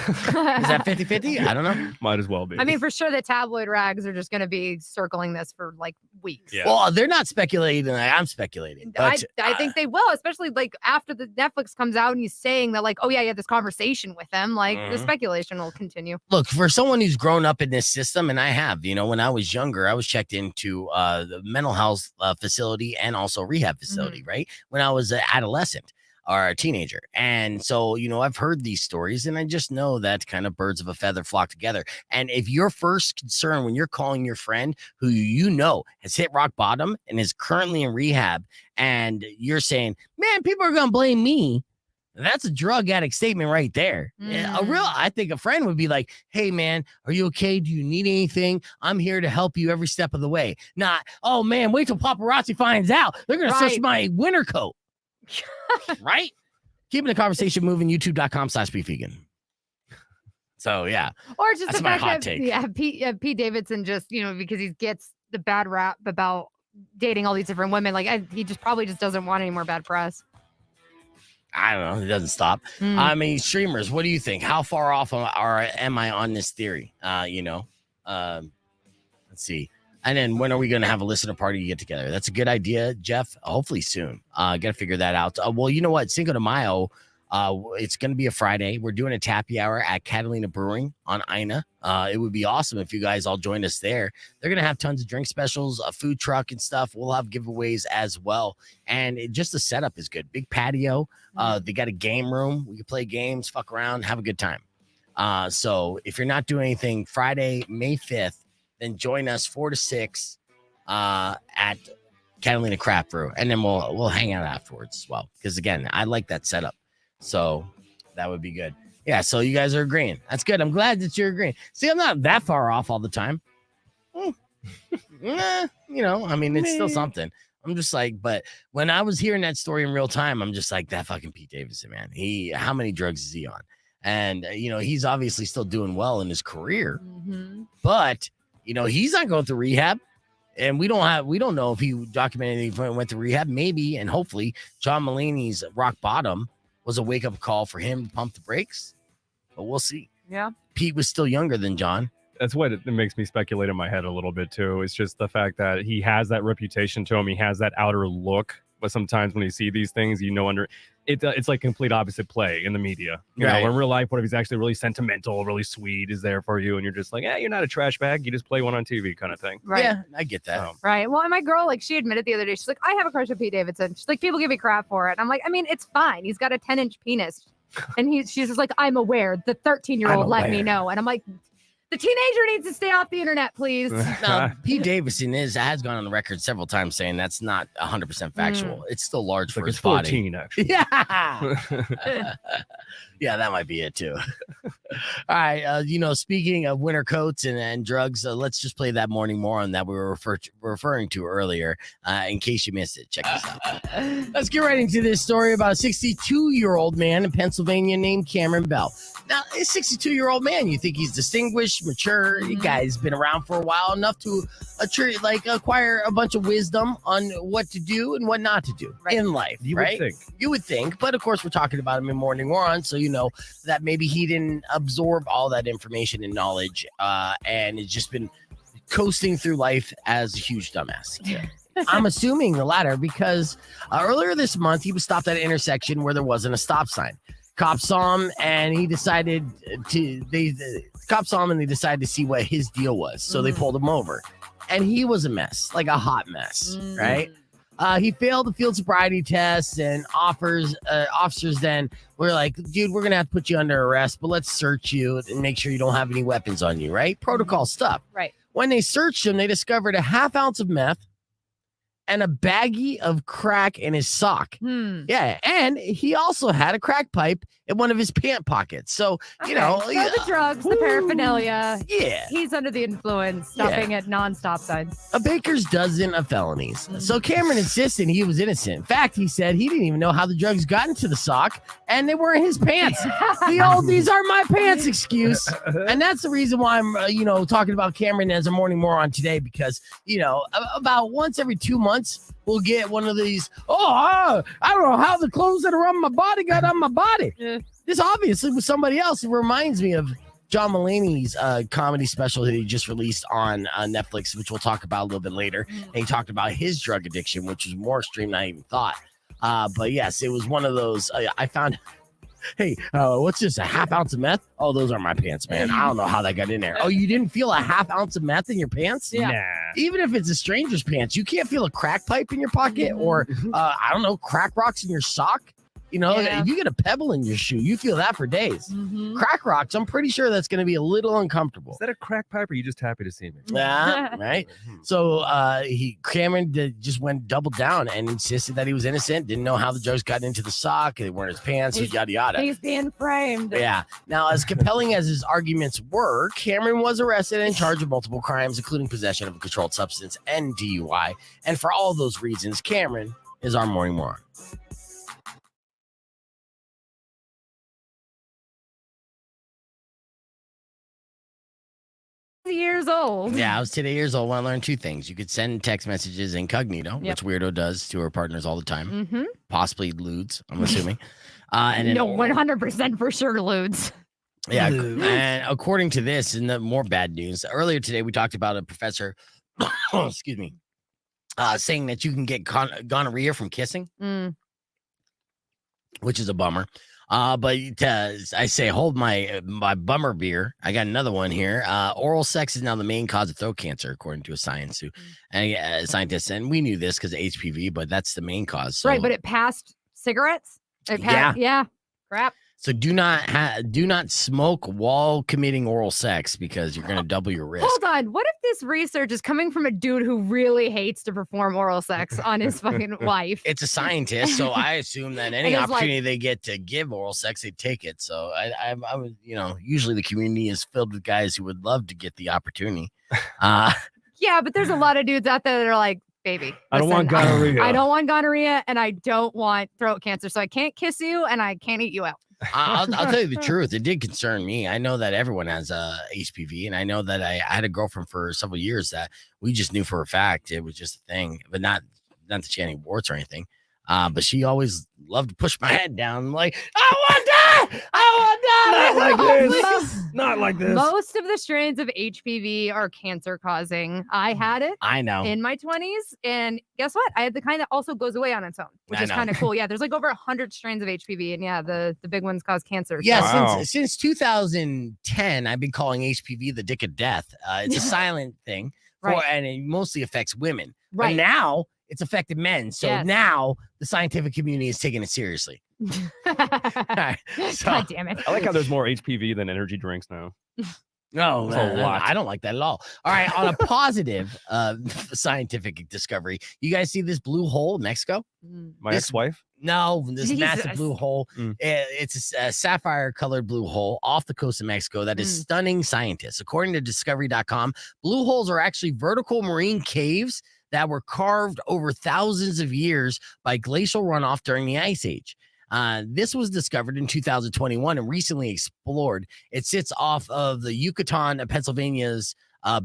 that 50-50? I don't know. Might as well be. I mean, for sure, the tabloid rags are just going to be circling this for like weeks. Yeah. Well, they're not speculating. I'm speculating. But, I think they will, especially like after the Netflix comes out and he's saying that, like, oh, yeah, you had this conversation with them. Like, the speculation will continue. Look, for someone who's grown up in this system, and I have, when I was younger, I was checked into the mental health facility and also rehab facility, right? When I was an adolescent or a teenager. And so, I've heard these stories and I just know that kind of birds of a feather flock together. And if your first concern when you're calling your friend who has hit rock bottom and is currently in rehab, and you're saying, "Man, people are going to blame me," that's a drug addict statement right there. I think a friend would be like, "Hey, man, are you okay? Do you need anything? I'm here to help you every step of the way." Not, "Oh, man, wait till paparazzi finds out. They're going to search my winter coat." Right? Keeping the conversation moving, youtube.com/beefvegan. So, yeah. Or just that's the my fact hot that take. Pete Davidson just, because he gets the bad rap about dating all these different women. Like, he probably doesn't want any more bad press. I don't know. It doesn't stop. I mean, streamers, what do you think? How far off am I on this theory? Let's see. And then when are we going to have a listener party to get together? That's a good idea, Jeff. Hopefully soon. Got to figure that out. Well, you know what? Cinco de Mayo, it's going to be a Friday. We're doing a tappy hour at Catalina Brewing on Ina. It would be awesome if you guys all joined us there. They're going to have tons of drink specials, a food truck and stuff. We'll have giveaways as well. And just the setup is good. Big patio. They got a game room. We can play games, fuck around, have a good time. So if you're not doing anything, Friday, May 5th, then join us 4 to 6 at Catalina Craft Brew, and then we'll hang out afterwards as well. Because again, I like that setup, so that would be good. Yeah, so you guys are agreeing. That's good. I'm glad that you're agreeing. See, I'm not that far off all the time. I mean, it's still something. I'm just like, but when I was hearing that story in real time, I'm just like, that fucking Pete Davidson, man. How many drugs is he on? And he's obviously still doing well in his career, but he's not going through rehab. And we don't know if he documented if he went to rehab. Maybe, and hopefully, John Mulaney's rock bottom was a wake-up call for him to pump the brakes. But we'll see. Yeah. Pete was still younger than John. That's what it makes me speculate in my head a little bit, too. It's just the fact that he has that reputation to him. He has that outer look. But sometimes when you see these things, it's like complete opposite play in the media. You know, in real life, what if he's actually really sentimental, really sweet, is there for you, and you're just like, you're not a trash bag. You just play one on TV, kind of thing. Right. Yeah, I get that. Right. Well, and my girl, she admitted the other day, she's like, I have a crush on Pete Davidson. She's like, people give me crap for it. And I'm like, I mean, it's fine. He's got a 10-inch penis, and she's just like, I'm aware. The 13-year-old let me know, and I'm like, the teenager needs to stay off the internet, please. Now, Pete Davidson has gone on the record several times saying that's not 100% factual. It's still large for his body. 14, actually. Yeah. Yeah, that might be it too. All right. Speaking of winter coats and drugs, let's just play that morning moron that we were referring to earlier in case you missed it. Check this out. Let's get right into this story about a 62-year-old man in Pennsylvania named Cameron Bell. Now, a 62-year-old man, you think he's distinguished, mature. The guy's been around for a while, enough to acquire a bunch of wisdom on what to do and what not to do in life. You would think. But of course, we're talking about him in Morning Moron, so that maybe he didn't absorb all that information and knowledge and has just been coasting through life as a huge dumbass. I'm assuming the latter because earlier this month, he was stopped at an intersection where there wasn't a stop sign. Cops saw him and they decided to see what his deal was. So they pulled him over and he was a mess, like a hot mess, right? He failed the field sobriety test and officers then were like, dude, we're going to have to put you under arrest, but let's search you and make sure you don't have any weapons on you, right? Protocol stuff. Right. When they searched him, they discovered a half ounce of meth and a baggie of crack in his sock. Yeah, and he also had a crack pipe in one of his pant pockets. So, so the drugs, the paraphernalia. Yeah. He's under the influence, stopping at non-stop signs. A baker's dozen of felonies. So Cameron insisted he was innocent. In fact, he said he didn't even know how the drugs got into the sock, and they were in his pants. The old "these are my pants" excuse. And that's the reason why I'm, talking about Cameron as a morning moron today, because, about once every 2 months, we'll get one of these, I don't know how the clothes that are on my body got on my body. This obviously was somebody else. It reminds me of John Mulaney's comedy special that he just released on Netflix, which we'll talk about a little bit later. And he talked about his drug addiction, which was more extreme than I even thought. But yes, it was one of those. I found, hey, what's this, a half ounce of meth? Oh, those are my pants, man. I don't know how that got in there. Oh, you didn't feel a half ounce of meth in your pants? Yeah. Nah. Even if it's a stranger's pants, you can't feel a crack pipe in your pocket or, I don't know, crack rocks in your sock. If you get a pebble in your shoe, you feel that for days. Crack rocks, I'm pretty sure that's going to be a little uncomfortable. Is that a crack pipe or are you just happy to see me? Yeah, right. So Cameron just went double down and insisted that he was innocent, didn't know how the drugs got into the sock, they weren't his pants, yada, yada. He's being framed. Yeah. Now, as compelling as his arguments were, Cameron was arrested and charged with multiple crimes, including possession of a controlled substance and DUI. And for all those reasons, Cameron is our morning moron. Years old. Yeah, I was today years old when I learned two things. You could send text messages incognito, which Weirdo does to her partners all the time. Possibly lewds, I'm assuming. And then, 100% for sure lewds. Yeah, and according to this, and the more bad news, earlier today we talked about a professor, excuse me, saying that you can get gonorrhea from kissing, which is a bummer. But I say, hold my bummer beer. I got another one here. Oral sex is now the main cause of throat cancer, according to a scientist. And we knew this because of HPV, but that's the main cause. So. Right, but it passed cigarettes? It passed, yeah. Crap. So do not smoke while committing oral sex because you're going to double your risk. Hold on. What if this research is coming from a dude who really hates to perform oral sex on his fucking wife? It's a scientist, so I assume that any And it's opportunity they get to give oral sex, they take it. So I would, usually the community is filled with guys who would love to get the opportunity. Yeah, but there's a lot of dudes out there that are like, baby, I don't want gonorrhea. I don't want gonorrhea, and I don't want throat cancer, so I can't kiss you, and I can't eat you out. I'll tell you the truth. It did concern me. I know that everyone has HPV, and I know that I had a girlfriend for several years that we just knew for a fact it was just a thing, but not that she had any warts or anything. But she always loved to push my head down, like, I want to die. Not like this. Not like this. Most of the strains of HPV are cancer causing. I had it. I know. In my 20s, and guess what? I had the kind that also goes away on its own, which is kind of cool. Yeah, there's like over 100 strains of HPV, and yeah, the big ones cause cancer. Yeah, Wow. since 2010, I've been calling HPV the dick of death. It's a silent thing, and it mostly affects women. Right. But now it's affected men. So now the scientific community is taking it seriously. Right, so, God damn it. I like how there's more HPV than energy drinks now. No, That's a lot. I don't like that at all. All right, on a positive scientific discovery, you guys see this blue hole in Mexico? My ex-wife? No, this massive Jesus. blue hole. It's a sapphire-colored blue hole off the coast of Mexico that is stunning scientists. According to Discovery.com, blue holes are actually vertical marine caves that were carved over thousands of years by glacial runoff during the Ice Age. This was discovered in 2021 and recently explored. It sits off of the Yucatan, Pennsylvania's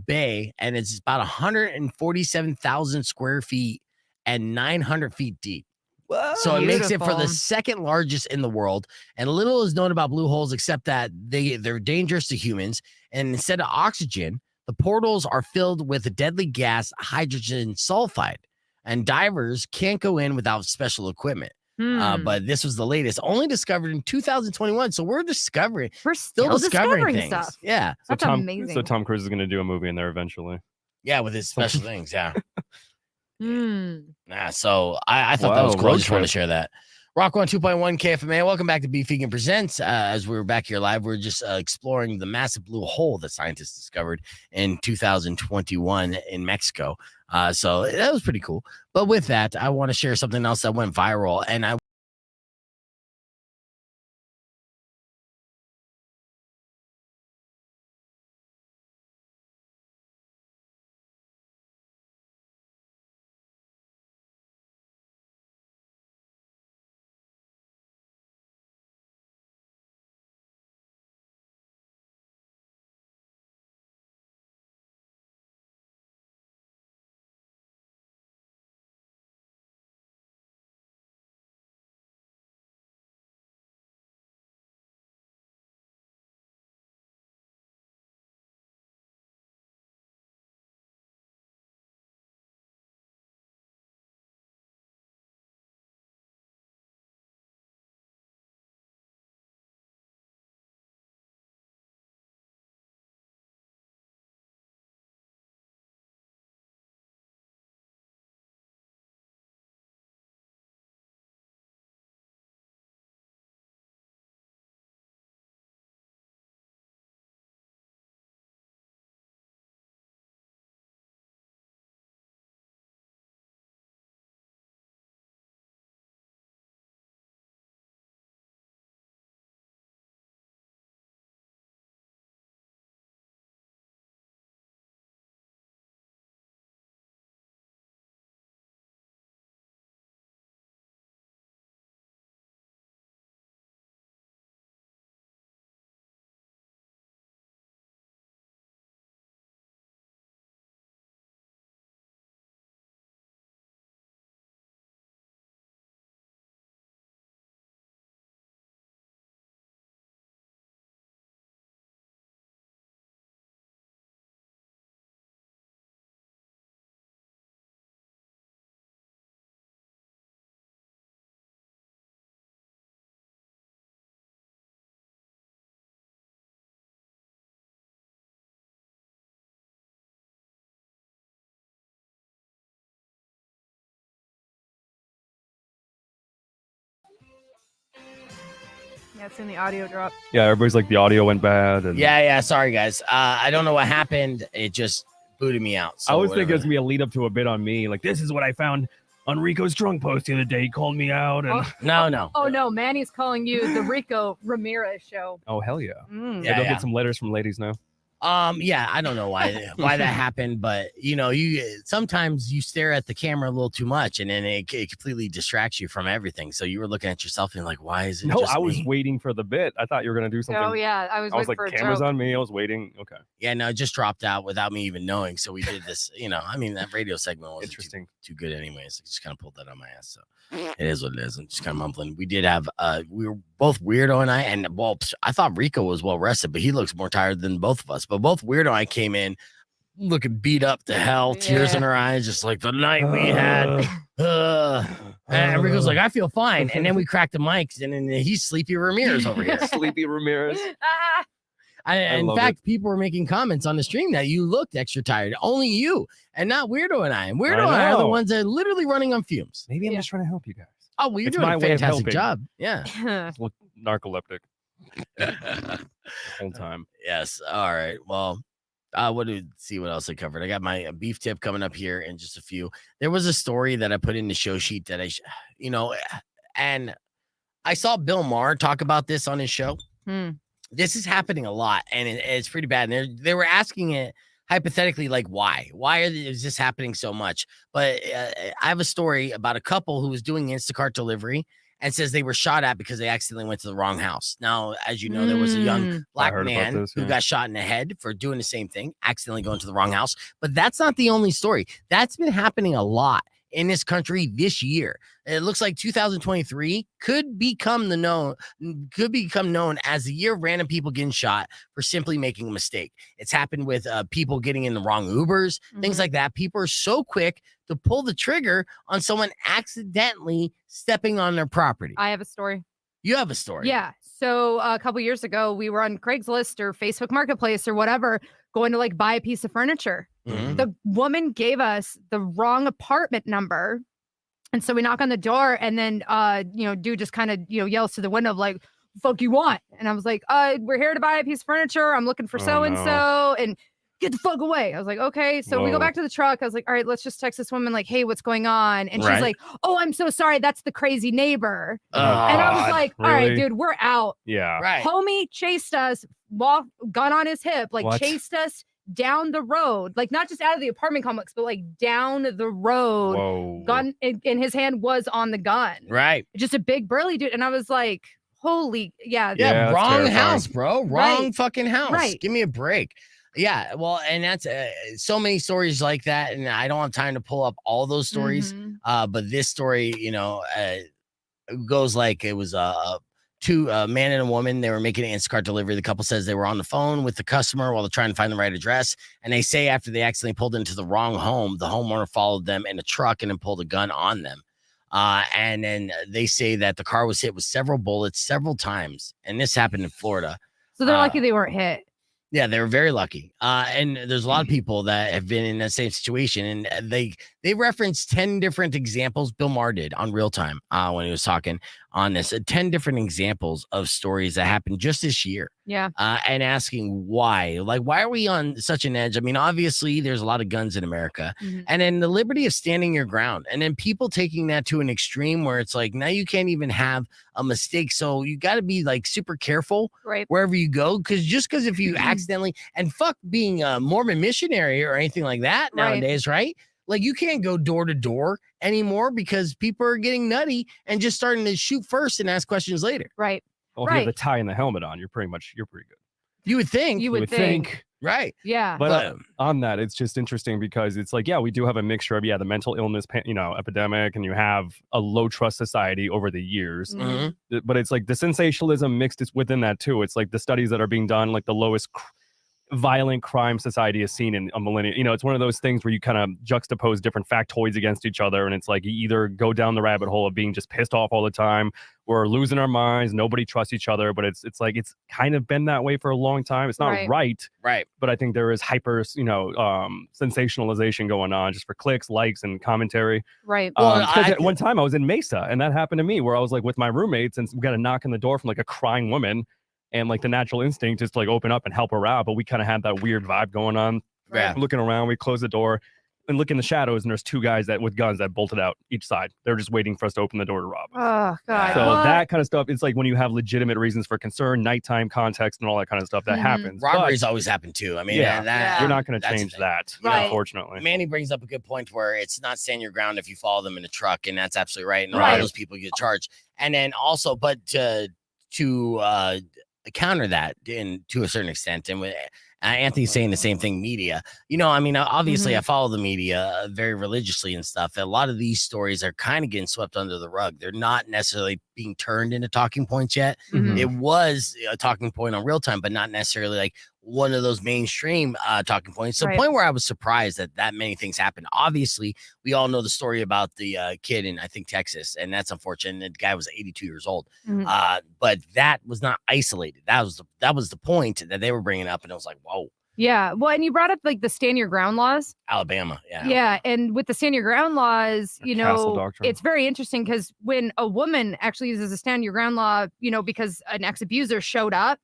bay, and it's about 147,000 square feet and 900 feet deep. Whoa, so it makes it for the second largest in the world. And little is known about blue holes except that they're dangerous to humans. And instead of oxygen, the portals are filled with a deadly gas, hydrogen sulfide. And divers can't go in without special equipment. But this was the latest, only discovered in 2021. So we're still discovering things. Stuff. Yeah. That's amazing. So Tom Cruise is going to do a movie in there eventually. Yeah, with his special things. Yeah. Yeah, so I thought that was cool. I just want to share that. Rock 102.1 KFMA. Welcome back to Beef Vegan Presents. As we're back here live, we're just exploring the massive blue hole that scientists discovered in 2021 in Mexico. So that was pretty cool. But with that, I want to share something else that went viral. And I Yeah, it's in the audio drop. Yeah, everybody's like the audio went bad. And Yeah. Sorry, guys. I don't know what happened. It just booted me out. So I was thinking whatever. it's gonna be a lead up to a bit on me. Like, this is what I found on Rico's drunk post the other day. He called me out. And No. Oh no, Manny's calling you the Rico Ramirez show. oh hell yeah. Mm. Yeah, Go get some letters from ladies now. Yeah, I don't know why that happened, but you sometimes you stare at the camera a little too much, and then it completely distracts you from everything. So you were looking at yourself and like, why is it? No, just I was me? waiting for the bit. I thought you were gonna do something. Oh yeah, I was like, waiting for a cameras joke. on me. I was waiting. Okay. Yeah, no, it just dropped out without me even knowing. So we did this. I mean, that radio segment wasn't Interesting. too good, anyways. I just kind of pulled that on my ass. So it is what it is. I'm just kind of mumbling. We did have we were both Weirdo and I thought Rico was well rested, but he looks more tired than both of us. But both Weirdo and I came in looking beat up to hell, tears in her eyes, just like the night we had. And Rico's like, I feel fine. And then we cracked the mics, and then he's Sleepy Ramirez over here. Sleepy Ramirez. In fact, people were making comments on the stream that you looked extra tired. Only you, and not Weirdo and I. And Weirdo and I are the ones that are literally running on fumes. Maybe I'm just trying to help you guys. Oh, well, you're It's doing my a way of fantastic helping. job. Yeah. Look narcoleptic the whole time. Yes. All right. Well, see what else I covered. I got my beef tip coming up here in just a few. There was a story that I put in the show sheet that and I saw Bill Maher talk about this on his show. This is happening a lot, and it's pretty bad. And they were asking it hypothetically, like, why is this happening so much? But I have a story about a couple who was doing Instacart delivery and says they were shot at because they accidentally went to the wrong house. Now, as you know, there was a young black man who got shot in the head for doing the same thing, accidentally going to the wrong house. But that's not the only story. That's been happening a lot in this country this year. It looks like 2023 could become known as the year of random people getting shot for simply making a mistake. It's happened with people getting in the wrong Ubers, things like that. People are so quick to pull the trigger on someone accidentally stepping on their property. I have a story. You have a story. Yeah. So a couple years ago, we were on Craigslist or Facebook Marketplace or whatever, going to like buy a piece of furniture. The woman gave us the wrong apartment number. And so we knock on the door, and then dude just kind of yells to the window of like, fuck you want? And I was like, we're here to buy a piece of furniture. I'm looking for so and so, and get the fuck away. I was like, okay. So we go back to the truck. I was like, all right, let's just text this woman like, hey, what's going on? And she's like, oh, I'm so sorry. That's the crazy neighbor. And I was like, all right, dude, we're out. Yeah. Right. Homie chased us, gun on his hip, like chased us down the road, like not just out of the apartment complex, but like down the road. Whoa. Gun in his hand was on the gun. Right. Just a big burly dude. And I was like, holy, Yeah, that's wrong terrifying. house, bro. Wrong fucking house. Right. Give me a break. Yeah, well, and that's so many stories like that, and I don't have time to pull up all those stories. But this story, goes like it was two man and a woman. They were making an Instacart delivery. The couple says they were on the phone with the customer while they're trying to find the right address, and they say after they accidentally pulled into the wrong home, the homeowner followed them in a truck and then pulled a gun on them. And then they say that the car was hit with several bullets several times, and this happened in Florida. So they're lucky they weren't hit. Yeah, they were very lucky. And there's a lot of people that have been in that same situation. And they referenced 10 different examples. Bill Maher did on Real Time when he was talking on this. 10 different examples of stories that happened just this year. Yeah. And asking why. Like, why are we on such an edge? I mean, obviously, there's a lot of guns in America. And then the liberty of standing your ground. And then people taking that to an extreme where it's like, now you can't even have a mistake. So you got to be like super careful wherever you go. Because if you accidentally, and fuck being a Mormon missionary or anything like that nowadays, right? Like you can't go door to door anymore because people are getting nutty and just starting to shoot first and ask questions later. Right. Well, if you have the tie and the helmet on, you're pretty good. You would think. You would think. Right. Yeah. But on that, it's just interesting because it's like, yeah, we do have a mixture of, the mental illness, epidemic, and you have a low trust society over the years. But it's like the sensationalism mixed is within that too. It's like the studies that are being done, like the lowest violent crime society has seen in a millennia. You know, it's one of those things where you kind of juxtapose different factoids against each other, and it's like you either go down the rabbit hole of being just pissed off all the time, we're losing our minds, nobody trusts each other. But it's like it's kind of been that way for a long time. It's not right, but I think there is hyper, sensationalization going on just for clicks, likes, and commentary. Right. At one time I was in Mesa, and that happened to me where I was like with my roommates, and we got a knock on the door from like a crying woman. And like the natural instinct is to like open up and help her out. But we kind of had that weird vibe going on. Yeah. Looking around, we close the door and look in the shadows, and there's two guys with guns that bolted out each side. They're just waiting for us to open the door to rob us. Oh, God. So that kind of stuff, it's like when you have legitimate reasons for concern, nighttime context, and all that kind of stuff, that happens. Robberies always happen too. I mean, you're not going to change that, unfortunately. Manny brings up a good point where it's not stand your ground if you follow them in a truck, and that's absolutely right. And a lot of those people get charged. And then also, but to counter that to a certain extent, and with Anthony's saying the same thing, media, I mean, obviously I follow the media very religiously and stuff. A lot of these stories are kind of getting swept under the rug. They're not necessarily being turned into talking points yet. It was a talking point on Real Time, but not necessarily like one of those mainstream talking points, to the point where I was surprised that many things happened. Obviously, we all know the story about the kid in, I think, Texas, and that's unfortunate. The guy was 82 years old. But that was not isolated. That was the point that they were bringing up, and it was like, whoa. Yeah. Well, and you brought up like the stand your ground laws. Alabama. Yeah. Yeah. And with the stand your ground laws, it's very interesting because when a woman actually uses a stand your ground law, because an ex-abuser showed up,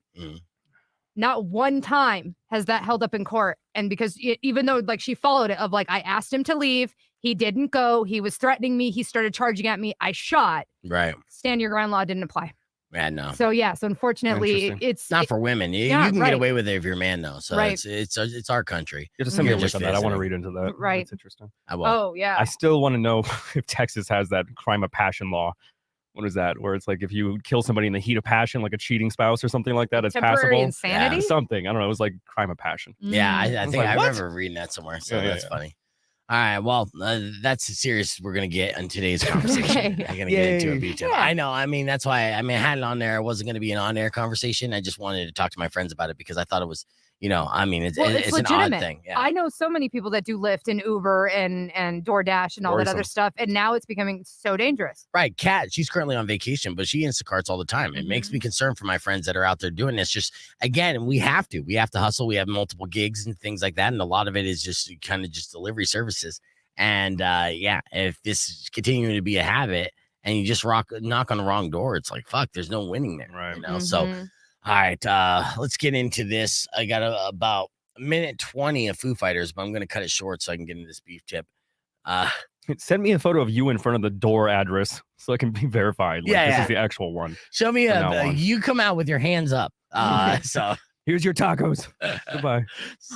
not one time has that held up in court. And because even though like she followed it of like, I asked him to leave, he didn't go, he was threatening me, he started charging at me, I shot. Right. Stand your ground law didn't apply. Yeah, no. So unfortunately, it's not for women. You can get away with it if you're a man, though. So it's our country. You have to send me a list on that. I want to read into that. Right. That's interesting. I will. Oh yeah. I still want to know if Texas has that crime of passion law. What is that? Where it's like if you kill somebody in the heat of passion, like a cheating spouse or something like that, it's temporary passable. Insanity. Yeah, something. I don't know. It was like crime of passion. Yeah, I think I what? remember reading that somewhere. So that's funny. All right, well, that's serious. We're gonna get in today's conversation. I'm gonna get into a beat. I know. I mean, that's why. I had it on there. It wasn't gonna be an on-air conversation. I just wanted to talk to my friends about it because I thought it was, it's an odd thing. Yeah. I know so many people that do Lyft and Uber and DoorDash and all that other stuff, and now it's becoming so dangerous. Right, Kat, she's currently on vacation, but she Instacarts all the time. It makes me concerned for my friends that are out there doing this. Just again, we have to hustle. We have multiple gigs and things like that, and a lot of it is just kind of just delivery services. And if this is continuing to be a habit, and you just knock on the wrong door, it's like fuck. There's no winning there, right? So. All right, let's get into this. I got about a minute 20 of Foo Fighters, but I'm going to cut it short so I can get into this beef tip. Send me a photo of you in front of the door address so I can be verified. This is the actual one. Show me you come out with your hands up. So here's your tacos. Goodbye.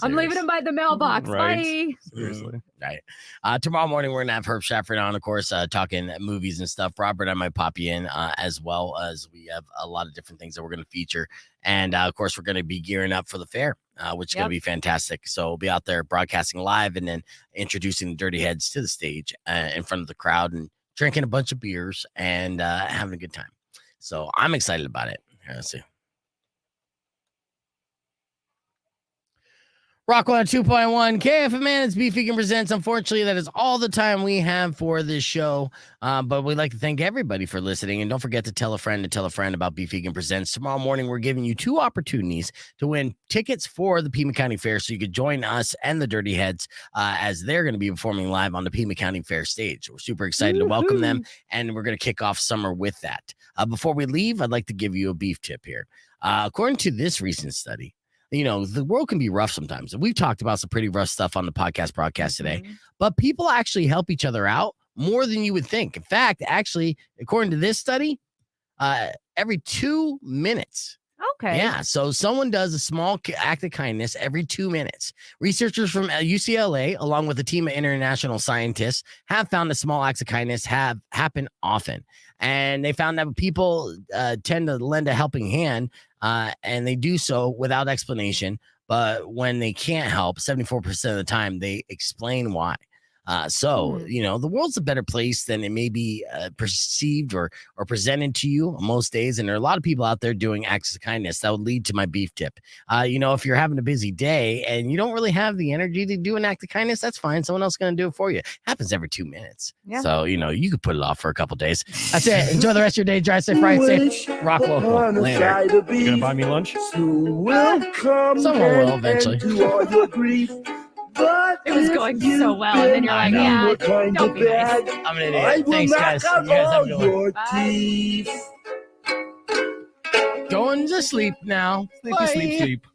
I'm leaving them by the mailbox. Right. Bye. Seriously. Right. Tomorrow morning, we're going to have Herb Shafford on, of course, talking movies and stuff. Robert, I might pop you in as well, as we have a lot of different things that we're going to feature. And, of course, we're going to be gearing up for the fair, which is going to be fantastic. So we'll be out there broadcasting live and then introducing the Dirty Heads to the stage in front of the crowd and drinking a bunch of beers and having a good time. So I'm excited about it. Let's see. Rock 102.1 KFMA, it's Beef Vegan Presents. Unfortunately, that is all the time we have for this show. But we'd like to thank everybody for listening. And don't forget to tell a friend about Beef Vegan Presents. Tomorrow morning, we're giving you 2 opportunities to win tickets for the Pima County Fair. So you could join us and the Dirty Heads as they're going to be performing live on the Pima County Fair stage. We're super excited to welcome them. And we're going to kick off summer with that. Before we leave, I'd like to give you a beef tip here. According to this recent study, the world can be rough sometimes. And we've talked about some pretty rough stuff on the broadcast today, but people actually help each other out more than you would think. In fact, actually, according to this study, every 2 minutes. Okay. Yeah. So someone does a small act of kindness every 2 minutes. Researchers from UCLA, along with a team of international scientists, have found that small acts of kindness have happened often. And they found that people tend to lend a helping hand, and they do so without explanation. But when they can't help, 74% of the time, they explain why. So the world's a better place than it may be perceived or presented to you on most days. And there are a lot of people out there doing acts of kindness that would lead to my beef tip. If you're having a busy day and you don't really have the energy to do an act of kindness, that's fine. Someone else is going to do it for you. Happens every 2 minutes. Yeah. So, you could put it off for a couple days. That's it. Enjoy the rest of your day. Drive safe, ride safe. Rock local. Later. You going to buy me lunch? Someone will eventually. It was going so well, and then you're like, yeah, don't be nice. I'm an idiot. Thanks, guys. You guys have a good one. Going to sleep now. Sleep.